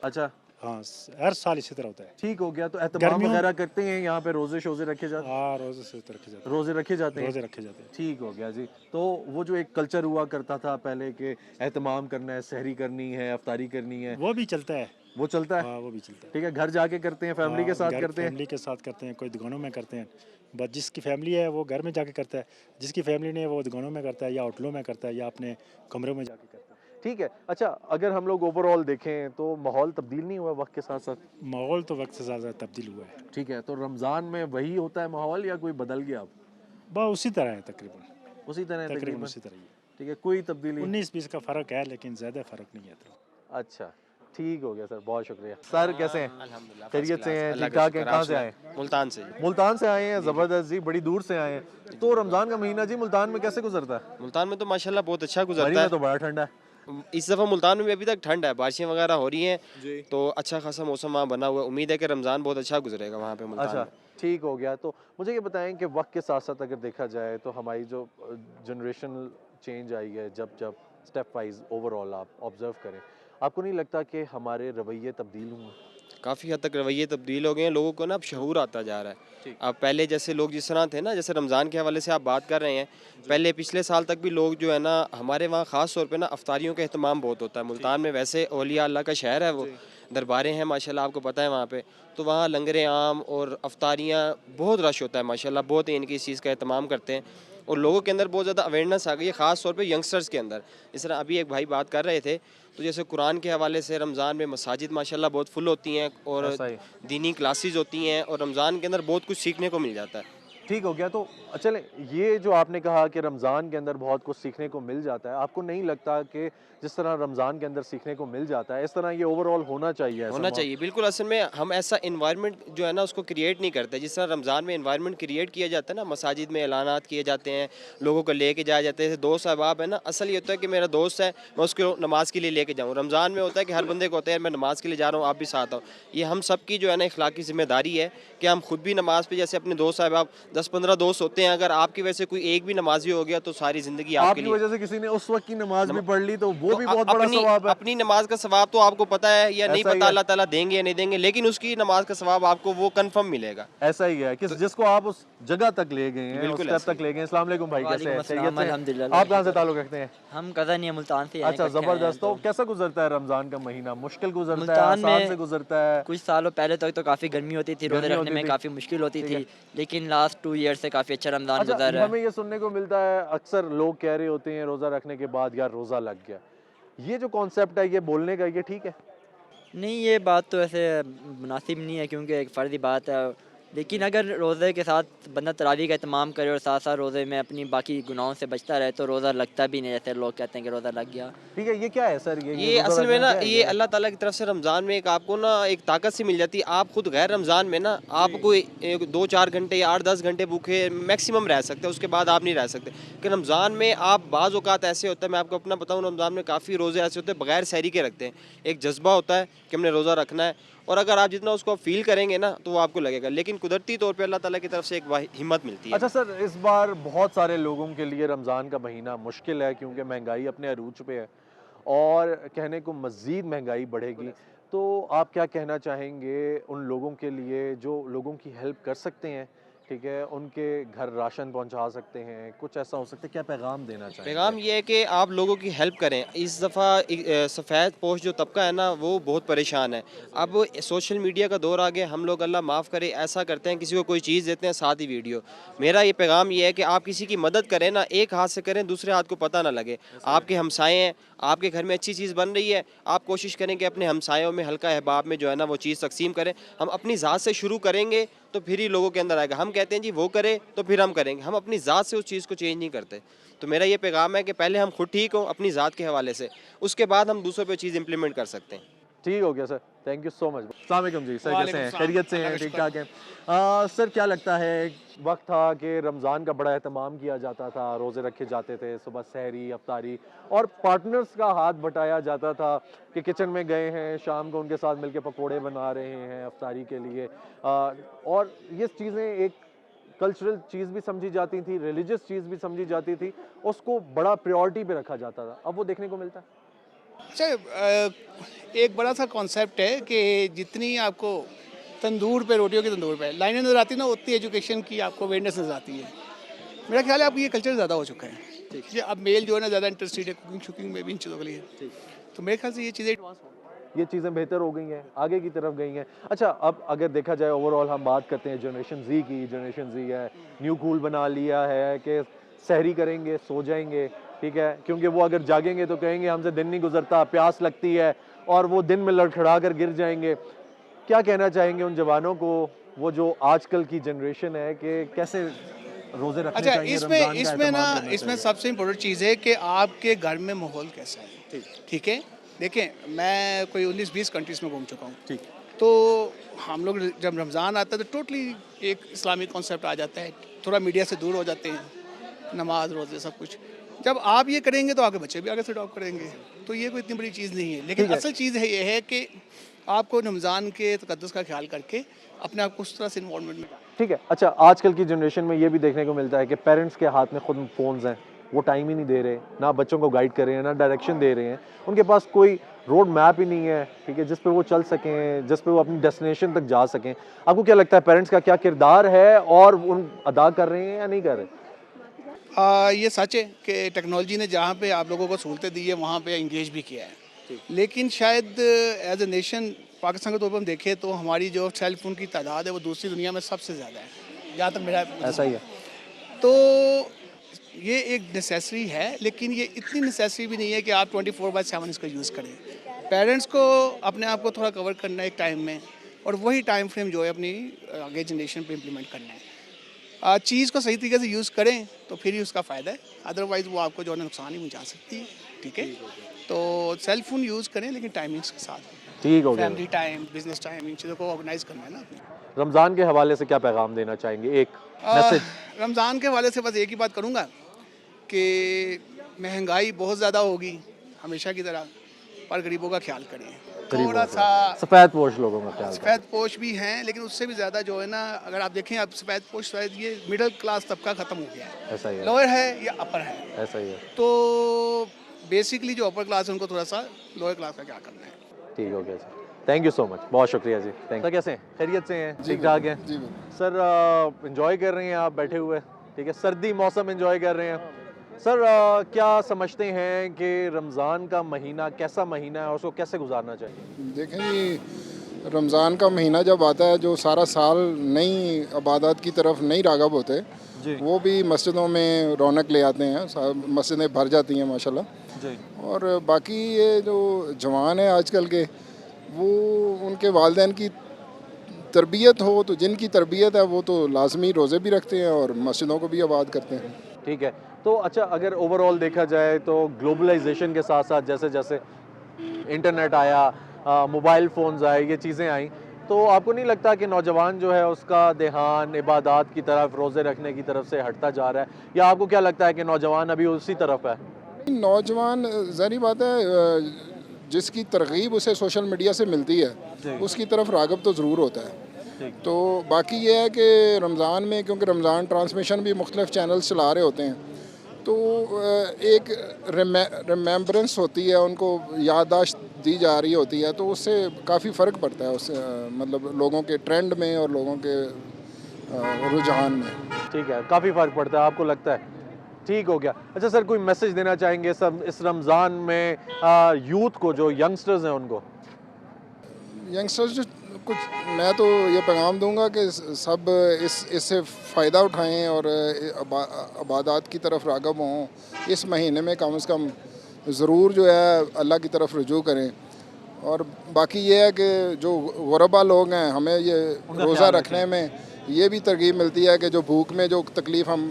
अच्छा।
हाँ, हर साल इसी तरह होता है।
ठीक हो गया। तो एहतमाम वगैरह करते हैं यहाँ पे? रोजे शोजे रखे जाते हैं?
हाँ, रोजे रखे जाते हैं।
रोजे रखे जाते हैं?
रोजे रखे जाते हैं।
ठीक हो गया जी। तो वो जो एक कल्चर हुआ करता था पहले के एहतमाम करना है, सहरी करनी है, अफ्तारी करनी है,
वो भी चलता है।
वो चलता है?
हाँ, वो भी चलता है।
ठीक है। घर जाके करते हैं, फैमिली के साथ करते हैं?
फैमिली के साथ करते हैं, कोई दुकानों में करते हैं। बस जिसकी फैमिली है वो घर में जाके करता है, जिसकी फैमिली नहीं है वो दुकानों में करता है, या होटलों में करता है, या अपने कमरों में जाके करता है।
ठीक है। अच्छा, अगर हम लोग ओवरऑल देखें तो माहौल तब्दील नहीं हुआ वक्त के साथ साथ?
माहौल तो वक्त से ज़्यादा तब्दील हुआ है।
ठीक है। तो रमज़ान में वही होता है माहौल या कोई बदल गया अब?
बस उसी तरह है तकरीबन।
उसी तरह है
तकरीबन उसी तरह ही है।
ठीक है। कोई तब्दीली?
19-20 का फ़र्क है, लेकिन ज़्यादा फ़र्क नहीं है। तो
अच्छा, ठीक हो गया सर, बहुत शुक्रिया। सर कैसे हैं? खैरियत से हैं? ठीक ठाक हैं? कहाँ से आए?
मुल्तान से।
मुल्तान से आए हैं? ज़बरदस्त जी, बड़ी दूर से आए हैं। तो रमज़ान का महीना जी मुल्तान में कैसे गुजरता है?
मुल्तान में तो माशाल्लाह बहुत अच्छा
मरी
गुजरता
में
है।
तो बड़ा ठंडा है।
इस दफ़ा मुल्तान में भी अभी तक ठंड है, बारिशें वगैरह हो रही हैं, तो अच्छा खासा मौसम वहाँ बना हुआ है। उम्मीद है कि रमज़ान बहुत अच्छा गुजरेगा वहाँ पे मुल्तान
अच्छा,
में।
ठीक हो गया। तो मुझे ये बताएं कि वक्त के साथ साथ अगर देखा जाए तो हमारी जो जनरेशनल चेंज आई है, जब जब स्टेप वाइज ओवरऑल आप ऑब्जर्व करें, आपको नहीं लगता कि हमारे रवैये तब्दील हुए?
काफ़ी हद तक रवैये तब्दील हो गए हैं, लोगों को ना अब शऊर आता जा रहा है। अब पहले जैसे लोग जिस तरह थे ना, जैसे रमज़ान के हवाले से आप बात कर रहे हैं, पहले पिछले साल तक भी लोग जो है ना, हमारे वहाँ ख़ास तौर पे ना अफ्तारियों का अहतमाम बहुत होता है। मुल्तान में वैसे औलिया अल्लाह का शहर है, वो दरबारें हैं माशाल्लाह, आपको पता है वहाँ पे, तो वहाँ लंगर आम और अफ्तारियाँ बहुत रश होता है माशाल्लाह, बहुत इनकी इस चीज़ का अहतमाम करते हैं और लोगों के अंदर बहुत ज़्यादा अवेयरनेस आ गई है, ख़ास तौर पे यंगस्टर्स के अंदर। इस तरह अभी एक भाई बात कर रहे थे, तो जैसे कुरान के हवाले से रमज़ान में मसाजिद माशाल्लाह बहुत फुल होती हैं और दीनी क्लासेस होती हैं और रमज़ान के अंदर बहुत कुछ सीखने को मिल जाता है।
ठीक हो गया। तो चलें, ये जो आपने कहा कि रमज़ान के अंदर बहुत कुछ सीखने को मिल जाता है, आपको नहीं लगता कि जिस तरह रमज़ान के अंदर सीखने को मिल जाता है, इस तरह ये ओवरऑल होना चाहिए?
होना चाहिए बिल्कुल। असल में हम ऐसा इन्वायरमेंट जो है ना उसको क्रिएट नहीं करते, जिस तरह रमज़ान में इन्वायरमेंट क्रिएट किया जाता है ना, मसाजिद में ऐलानात किए जाते हैं, लोगों को लेके जाया जाता है, जैसे दोस्त अहबाब है ना, असल ये होता है कि मेरा दोस्त है, मैं उसको नमाज के लिए लेके जाऊँ। रमज़ान में होता है कि हर बंदे को होता है मैं नमाज के लिए जा रहा हूँ, आप भी साथ आओ। ये हम सब की जो है ना इखलाकी जिम्मेदारी है कि हम खुद भी नमाज पे, जैसे अपने दोस्त अहबाब 10-15 दोस्त होते हैं, अगर आपकी वजह से कोई एक भी नमाजी हो गया तो सारी ज़िंदगी आपके लिए,
वजह से किसी ने उस वक्त की नमाज भी पढ़ ली तो वो भी बहुत बड़ा सवाब है।
अपनी नमाज का सवाब तो आपको पता है या नहीं पता, अल्लाह ताला देंगे या नहीं देंगे, लेकिन उसकी नमाज का सवाब आपको वो कंफर्म मिलेगा।
ऐसा ही है कि जिसको आप उस जगह तक ले गए हैं, उस स्टेप तक ले गए हैं। अस्सलाम वालेकुम भाई, कैसे हैं?
अल्हम्दुलिल्लाह।
आप कहाँ से ताल्लुक रखते हैं?
हम कज़न ही मुल्तान से।
अच्छा, जबरदस्त। तो कैसा गुजरता है रमज़ान का महीना? मुश्किल गुजरता है, आसान से गुजरता है?
कुछ सालों पहले तक तो काफ़ी गर्मी होती थी, रोज़े रखने में काफ़ी मुश्किल होती थी, लेकिन लास्ट 2 ईयर से काफ़ी अच्छा रमज़ान गुजर रहा है।
हमें ये सुनने को मिलता है, अक्सर लोग कह रहे होते हैं रोज़ा रखने के बाद यार रोज़ा लग गया। ये जो कॉन्सेप्ट है ये बोलने का, ये ठीक है?
नहीं, ये बात तो ऐसे मुनासिब नहीं है, क्योंकि एक फ़र्ज़ी बात है, लेकिन अगर रोज़े के साथ बंदा तरावी का एहतमाम करे और साथ साथ रोज़े में अपनी बाकी गुनाहों से बचता रहे तो रोज़ा लगता भी नहीं, जैसे लोग कहते हैं कि रोज़ा लग गया।
ठीक है, ये क्या है सर?
ये असल में ना, ये अल्लाह ताला की तरफ से रमज़ान में एक आपको ना एक ताकत सी मिल जाती है। आप खुद गैर रमज़ान में ना आपको 2-4 घंटे या 8-10 घंटे भूखे मैक्सिमम रह सकते हैं, उसके बाद आप नहीं रह सकते। कि रमज़ान में आप बाज़ औक़ात ऐसे होता है, मैं आपको अपना बताऊँ, रमज़ान में काफ़ी रोज़े ऐसे होते हैं बगैर सहरी के रखते हैं। एक जज्बा होता है कि हमने रोज़ा रखना है, और अगर आप जितना उसको फील करेंगे ना तो वो आपको लगेगा, लेकिन कुदरती तौर पे अल्लाह ताला की तरफ से एक हिम्मत मिलती है।
अच्छा सर, इस बार बहुत सारे लोगों के लिए रमज़ान का महीना मुश्किल है क्योंकि महंगाई अपने अरूज पे है और कहने को मज़ीद महंगाई बढ़ेगी। तो आप क्या कहना चाहेंगे उन लोगों के लिए जो लोगों की हेल्प कर सकते हैं, ठीक है, उनके घर राशन पहुंचा सकते हैं, कुछ ऐसा हो सकता है, क्या पैगाम देना चाहिए?
पैगाम ये है कि आप लोगों की हेल्प करें। इस दफ़ा सफ़ेद पोश जो तबका है ना वो बहुत परेशान है। अब सोशल मीडिया का दौर आ गया, हम लोग अल्लाह माफ़ करे ऐसा करते हैं, किसी को कोई चीज़ देते हैं साथ ही वीडियो। मेरा ये पैगाम ये है कि आप किसी की मदद करें ना, एक हाथ से करें, दूसरे हाथ को पता ना लगे। आपके हमसाए हैं, आपके घर में अच्छी चीज़ बन रही है, आप कोशिश करें कि अपने हमसायों में हल्का अहबाब में जो है ना वो चीज़ तकसीम करें। हम अपनी ज़ात से शुरू करेंगे तो फिर ही लोगों के अंदर आएगा। हम कहते हैं जी वो करे तो फिर हम करेंगे, हम अपनी ज़ात से उस चीज़ को चेंज नहीं करते। तो मेरा ये पैगाम है कि पहले हम खुद ठीक हों अपनी ज़ात के हवाले से, उसके बाद हम दूसरों पे चीज़ इंप्लीमेंट कर सकते हैं।
ठीक हो गया sir, thank you so much. अस्सलाम वालेकुम जी, सर कैसे हैं? खैरियत से हैं? ठीक ठाक हैं? सर क्या लगता है, वक्त था कि रमज़ान का बड़ा एहतमाम किया जाता था, रोज़े रखे जाते थे, सुबह सहरी, अफ्तारी और पार्टनर्स का हाथ बटाया जाता था कि किचन में गए हैं, शाम को उनके साथ मिलके पकोड़े बना रहे हैं अफ्तारी के लिए। और ये चीज़ें एक कल्चरल चीज़ भी समझी जाती थी, रिलीजियस चीज़ भी समझी जाती थी, उसको बड़ा प्रायोरिटी पे रखा जाता था। अब वो देखने को मिलता है।
अच्छा, एक बड़ा सा कॉन्सेप्ट है कि जितनी आपको तंदूर पे, रोटियों के तंदूर पे लाइनें नज़र आती है ना, उतनी एजुकेशन की आपको अवेयरनेस नज़र आती है। मेरा ख्याल है अब ये कल्चर ज़्यादा हो चुका है। ठीक है, अब मेल जो है ना ज़्यादा इंटरेस्टेड है कुकिंग शुकिंग में भी इन चीज़ों के लिए। तो मेरे ख्याल से ये चीज़ें एडवांस
ये चीज़ें बेहतर हो गई हैं, आगे की तरफ गई हैं। अच्छा, अब अगर देखा जाए ओवरऑल हम बात करते हैं जनरेशन जी की, जनरेशन जी है न्यू कूल बना लिया है कि सहरी करेंगे सो जाएंगे, ठीक है, क्योंकि वो अगर जागेंगे तो कहेंगे हमसे दिन नहीं गुजरता, प्यास लगती है, और वो दिन में लड़खड़ा कर गिर जाएंगे। क्या कहना चाहेंगे उन जवानों को, वो जो आजकल की जनरेशन है, कि कैसे रोज़े रखने चाहिए?
इसमें सबसे इम्पोर्टेंट चीज़ है कि आपके घर में माहौल कैसा है। ठीक है, देखें मैं कोई 19-20 कंट्रीज़ में घूम चुका हूँ। ठीक, तो हम लोग जब रमज़ान आता है तो टोटली एक इस्लामिक कॉन्सेप्ट आ जाता है, थोड़ा मीडिया से दूर हो जाते हैं, नमाज रोज़े सब कुछ। जब आप ये करेंगे तो आगे बच्चे भी आगे से अडॉप्ट करेंगे, तो ये कोई इतनी बड़ी चीज़ नहीं है। लेकिन असल चीज़ है ये है कि आपको रमज़ान के तक़द्दुस का ख्याल करके अपने आप को उस तरह से इन्वॉल्वमेंट में
ठीक है। अच्छा, आजकल की जनरेशन में ये भी देखने को मिलता है कि पेरेंट्स के हाथ में खुद फ़ोन्स हैं, वो टाइम ही नहीं दे रहे, ना बच्चों को गाइड कर रहे हैं, ना डायरेक्शन दे रहे हैं, उनके पास कोई रोड मैप ही नहीं है, ठीक है, जिस पे वो चल सकें, जिस पे वो अपनी डेस्टिनेशन तक जा सकें। आपको क्या लगता है पेरेंट्स का क्या किरदार है और उन अदा कर रहे हैं या नहीं कर रहे?
ये सच है कि टेक्नोलॉजी ने जहाँ पे आप लोगों को सहूलतें दी है वहाँ पे इंगेज भी किया है, लेकिन शायद एज ए नेशन पाकिस्तान के तौर पर हम देखें तो हमारी जो सेल फ़ोन की तादाद है वो दूसरी दुनिया में सबसे ज़्यादा है, जहाँ तक मेरा
ऐसा ही है।
तो ये एक नेसेसरी है, लेकिन ये इतनी नेसेसरी भी नहीं है कि आप 24/7 इसका यूज़ करें। पेरेंट्स को अपने आप को थोड़ा कवर करना है एक टाइम में, और वही टाइम फ्रेम जो है अपनी आगे जनरेशन पे इम्प्लीमेंट करना है। चीज़ को सही तरीके से यूज़ करें तो फिर ही उसका फ़ायदा है, अदरवाइज़ वो आपको जो है नुकसान ही पहुँचा सकती है। ठीक है, तो सेल फ़ोन यूज़ करें लेकिन टाइमिंग्स के साथ,
ठीक हो गया।
फैमिली टाइम, बिजनेस टाइम, इन चीज़ों को ऑर्गेनाइज करना है ना अपने।
रमज़ान के हवाले से क्या पैगाम देना चाहेंगे, एक मैसेज?
रमज़ान के हवाले से बस एक ही बात करूँगा कि महंगाई बहुत ज़्यादा होगी हमेशा की तरह, पर गरीबों का ख्याल करें। थोड़ा सा
सफ़ेद पोश लोगों का ख्याल।
सफ़ेद पोश भी हैं, लेकिन उससे भी ज़्यादा जो है ना, अगर आप देखें अब सफ़ेद पोश शायद ये मिडिल क्लास तबका ख़त्म हो गया है,
ऐसा ही है,
लोअर है या अपर है,
ऐसा ही है।
तो बेसिकली जो अपर क्लास है उनको थोड़ा सा लोअर क्लास का क्या करना है।
ठीक हो गया sir, thank you so much, बहुत शुक्रिया जी। थैंक। सर कैसे हैं, खैरियत से हैं, ठीक ठाक हैं?
जी
सर एंजॉय कर रहे हैं आप बैठे हुए, ठीक है, सर्दी मौसम एंजॉय कर रहे हैं सर। क्या समझते हैं कि रमज़ान का महीना कैसा महीना है और उसको कैसे गुजारना चाहिए?
देखें जी, रमज़ान का महीना जब आता है, जो सारा साल नई इबादत की तरफ नहीं राग़ब होते, वो भी मस्जिदों में रौनक ले आते हैं, मस्जिदें भर जाती हैं माशाल्लाह जी। और बाकी ये जो जवान है आजकल के, वो उनके वालिदैन की तरबियत हो, तो जिनकी तरबियत है वो तो लाजमी रोज़े भी रखते हैं और मस्जिदों को भी आबाद करते हैं।
ठीक है, तो अच्छा, अगर ओवरऑल देखा जाए तो ग्लोबलाइजेशन के साथ साथ जैसे जैसे इंटरनेट आया, मोबाइल फ़ोन्स आए, ये चीज़ें आई, तो आपको नहीं लगता कि नौजवान जो है उसका ध्यान इबादत की तरफ, रोज़े रखने की तरफ से हटता जा रहा है, या आपको क्या लगता है कि नौजवान अभी उसी तरफ है?
नौजवान ज़ाहिर बात है, जिसकी तरगीब उसे सोशल मीडिया से मिलती है उसकी तरफ राग़ब तो ज़रूर होता है। तो बाकी ये है कि रमज़ान में, क्योंकि रमज़ान ट्रांसमिशन भी मुख्तलिफ़ चैनल्स चला रहे होते हैं, तो एक रिमेम्बरेंस होती है, उनको याददाश्त दी जा रही होती है, तो उससे काफ़ी फ़र्क पड़ता है, उससे मतलब लोगों के ट्रेंड में और लोगों के रुझान में।
ठीक है, काफ़ी फ़र्क पड़ता है, आपको लगता है? ठीक हो गया। अच्छा सर, कोई मैसेज देना चाहेंगे सब इस रमज़ान में यूथ को, जो यंगस्टर्स हैं उनको?
यंगस्टर्स जो कुछ, मैं तो ये पैगाम दूंगा कि सब इससे फ़ायदा उठाएं और इबादत की तरफ राग़ब हों। इस महीने में कम से कम ज़रूर जो है अल्लाह की तरफ रुजू करें। और बाकी ये है कि जो गुरबा लोग हैं, हमें ये रोज़ा रखने में ये भी तरगीब मिलती है कि जो भूख में जो तकलीफ़ हम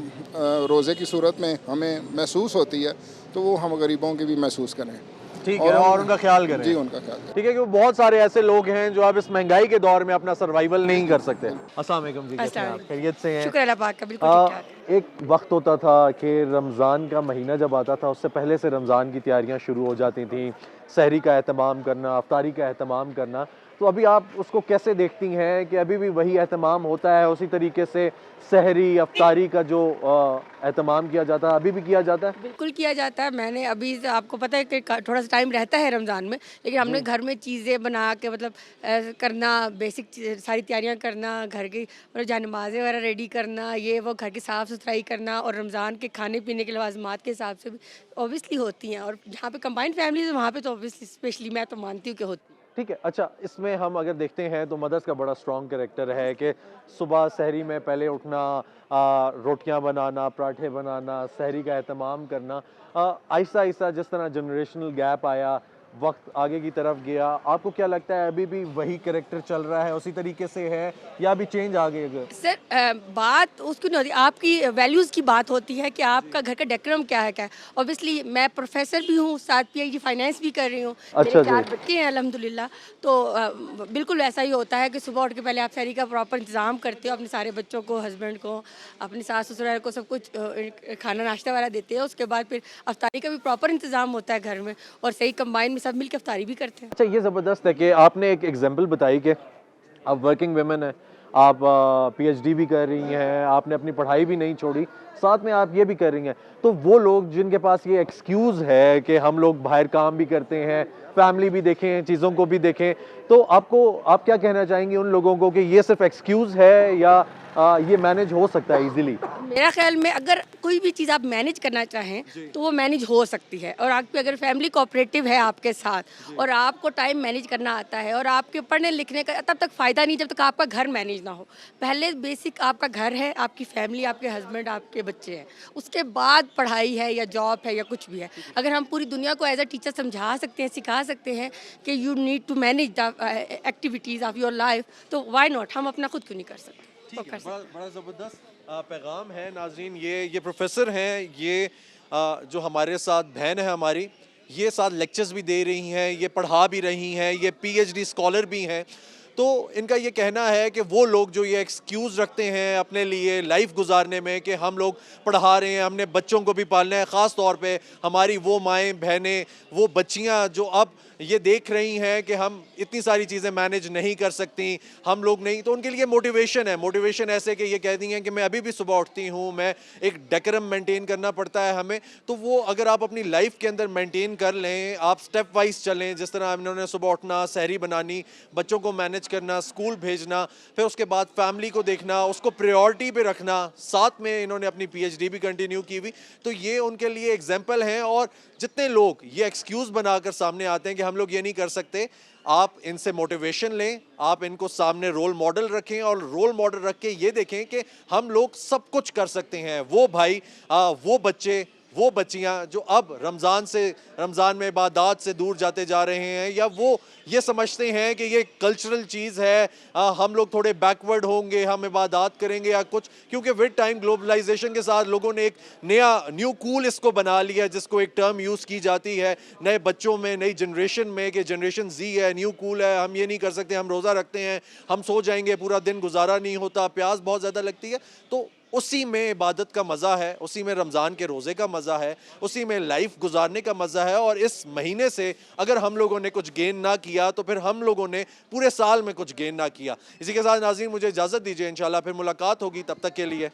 रोज़े की सूरत में हमें महसूस होती है, तो वो हम गरीबों की भी महसूस करें।
ठीक है, और उनका ख्याल करें।
जी, उनका ख्याल करें।
ठीक है, क्योंकि बहुत सारे ऐसे लोग हैं जो अब इस महंगाई के दौर में अपना सर्वाइवल नहीं कर सकते। अस्सलाम वालेकुम जी, कैसे हैं आप? खैरियत से हैं?
शुक्र अल्लाह पाक का, बिल्कुल ठीक ठाक।
एक वक्त होता था कि रमज़ान का महीना जब आता था, उससे पहले से रमज़ान की तैयारियां शुरू हो जाती थी, सहरी का एहतमाम करना, अफ्तारी का एहतमाम करना, तो अभी आप उसको कैसे देखती हैं कि अभी भी वही एहतमाम होता है, उसी तरीके से सहरी अफ्तारी का जो एहतमाम किया जाता है अभी भी किया जाता है?
बिल्कुल किया जाता है। मैंने अभी आपको पता है कि थोड़ा सा टाइम रहता है रमज़ान में, लेकिन हमने घर में चीज़ें बना के मतलब करना, बेसिक सारी तैयारियां करना, घर की मतलब जानमाज़ें वगैरह रेडी करना, ये वो घर की साफ़ सुथराई करना, और रमज़ान के खाने पीने के लवाज़मात के हिसाब से भी ऑब्वियसली होती हैं। और जहाँ पे कंबाइंड फैमिलीज है वहाँ पे तो ऑब्वियसली स्पेशली मैं तो मानती हूँ कि होती है।
ठीक है। अच्छा, इसमें हम अगर देखते हैं तो मदर्स का बड़ा स्ट्रॉन्ग कैरेक्टर है कि सुबह सहरी में पहले उठना, रोटियां बनाना, पराठे बनाना, सहरी का एहतमाम करना। आहिस्ता आहिस्ता जिस तरह जनरेशनल गैप आया, वक्त आगे की तरफ गया, आपको क्या लगता है अभी भी वही कैरेक्टर चल रहा है, उसी तरीके से है, या अभी चेंज आ गई?
सर बात उसकी नहीं होती, आपकी वैल्यूज़ की बात होती है कि आपका घर का डेकोरम क्या है। ऑब्वियसली मैं प्रोफेसर भी हूँ, साथ PhD फाइनेंस भी कर रही हूँ, मेरे 4 बच्चे हैं अल्हम्दुलिल्लाह। तो बिल्कुल ऐसा ही होता है कि सुबह उठ के पहले आप सहरी का प्रॉपर इंतज़ाम करते हो, अपने सारे बच्चों को, हस्बैंड को, अपनी सास ससुराल को सब कुछ खाना नाश्ता वाला देते हैं। उसके बाद फिर अफ्तारी का भी प्रॉपर इंतज़ाम होता है घर में, और सही कंबाइन में सब मिलकर अफ्तारी भी करते हैं।
अच्छा, ये ज़बरदस्त है कि आपने एक एग्जांपल बताई कि आप वर्किंग वुमेन है, आप पीएचडी भी कर रही हैं, आपने अपनी पढ़ाई भी नहीं छोड़ी, साथ में आप ये भी कर रही हैं। तो वो लोग जिनके पास ये एक्सक्यूज़ है कि हम लोग बाहर काम भी करते हैं, फैमिली भी देखें, चीज़ों को भी देखें, तो आप क्या कहना चाहेंगे उन लोगों को कि ये सिर्फ एक्सक्यूज़ है या ये मैनेज हो सकता है इजीली?
मेरा ख्याल में अगर कोई भी चीज़ आप मैनेज करना चाहें तो वो मैनेज हो सकती है, और आपकी अगर फैमिली कोऑपरेटिव है आपके साथ और आपको टाइम मैनेज करना आता है और आपके पढ़ने लिखने का तब तक फ़ायदा नहीं जब तक आपका घर मैनेज ना हो। पहले बेसिक आपका घर है, आपकी फैमिली, आपके हस्बैंड, आपके बच्चे हैं, उसके बाद पढ़ाई है या जॉब है या कुछ भी है। अगर हम पूरी दुनिया को एज अ टीचर समझा सकते हैं, सिखा सकते हैं कि you need to manage the activities of your life, तो वाई नॉट, हम अपना खुद क्यों नहीं कर सकते?
ठीक है, बड़ा ज़बरदस्त पैगाम है नाज़रीन। ये प्रोफेसर हैं, ये जो हमारे साथ बहन है हमारी, ये साथ लेक्चर्स भी दे रही हैं, ये पढ़ा भी रही हैं, ये पीएचडी स्कॉलर भी हैं। तो इनका ये कहना है कि वो लोग जो ये एक्सक्यूज़ रखते हैं अपने लिए लाइफ गुजारने में कि हम लोग पढ़ा रहे हैं, हमने बच्चों को भी पालना है, ख़ास तौर पे हमारी वो माएँ बहनें, वो बच्चियाँ जो अब ये देख रही हैं कि हम इतनी सारी चीज़ें मैनेज नहीं कर सकती, हम लोग नहीं, तो उनके लिए मोटिवेशन है। मोटिवेशन ऐसे कि ये कहती हैं कि मैं अभी भी सुबह उठती हूँ, मैं एक डेकोरम मेंटेन करना पड़ता है हमें, तो वो अगर आप अपनी लाइफ के अंदर मेंटेन कर लें, आप स्टेप वाइज चलें, जिस तरह इन्होंने सुबह उठना, सहरी बनानी, बच्चों को मैनेज करना, स्कूल भेजना, फिर उसके बाद फैमिली को देखना, उसको प्रायोरिटी पे रखना, साथ में इन्होंने अपनी पीएचडी भी कंटिन्यू की हुई, तो ये उनके लिए एग्जाम्पल हैं। और जितने लोग ये एक्सक्यूज़ बनाकर सामने आते हैं कि हम लोग ये नहीं कर सकते, आप इनसे मोटिवेशन लें, आप इनको सामने रोल मॉडल रखें और रोल मॉडल रख के ये देखें कि हम लोग सब कुछ कर सकते हैं। वो भाई, वो बच्चे, वो बच्चियां जो अब रमज़ान में इबादत से दूर जाते जा रहे हैं, या वो ये समझते हैं कि ये कल्चरल चीज़ है, हम लोग थोड़े बैकवर्ड होंगे, हम इबादत करेंगे या कुछ, क्योंकि विद टाइम ग्लोबलाइजेशन के साथ लोगों ने एक न्यू कूल इसको बना लिया, जिसको एक टर्म यूज़ की जाती है नए बच्चों में, नई जनरेशन में, कि जनरेशन जी है, न्यू कूल है, हम ये नहीं कर सकते, हम रोज़ा रखते हैं, हम सो जाएंगे, पूरा दिन गुजारा नहीं होता, प्यास बहुत ज़्यादा लगती है। तो उसी में इबादत का मज़ा है, उसी में रमज़ान के रोज़े का मज़ा है, उसी में लाइफ गुजारने का मज़ा है। और इस महीने से अगर हम लोगों ने कुछ गेन ना किया तो फिर हम लोगों ने पूरे साल में कुछ गेन ना किया। इसी के साथ नाज़रीन मुझे इजाज़त दीजिए, इंशाल्लाह फिर मुलाकात होगी, तब तक के लिए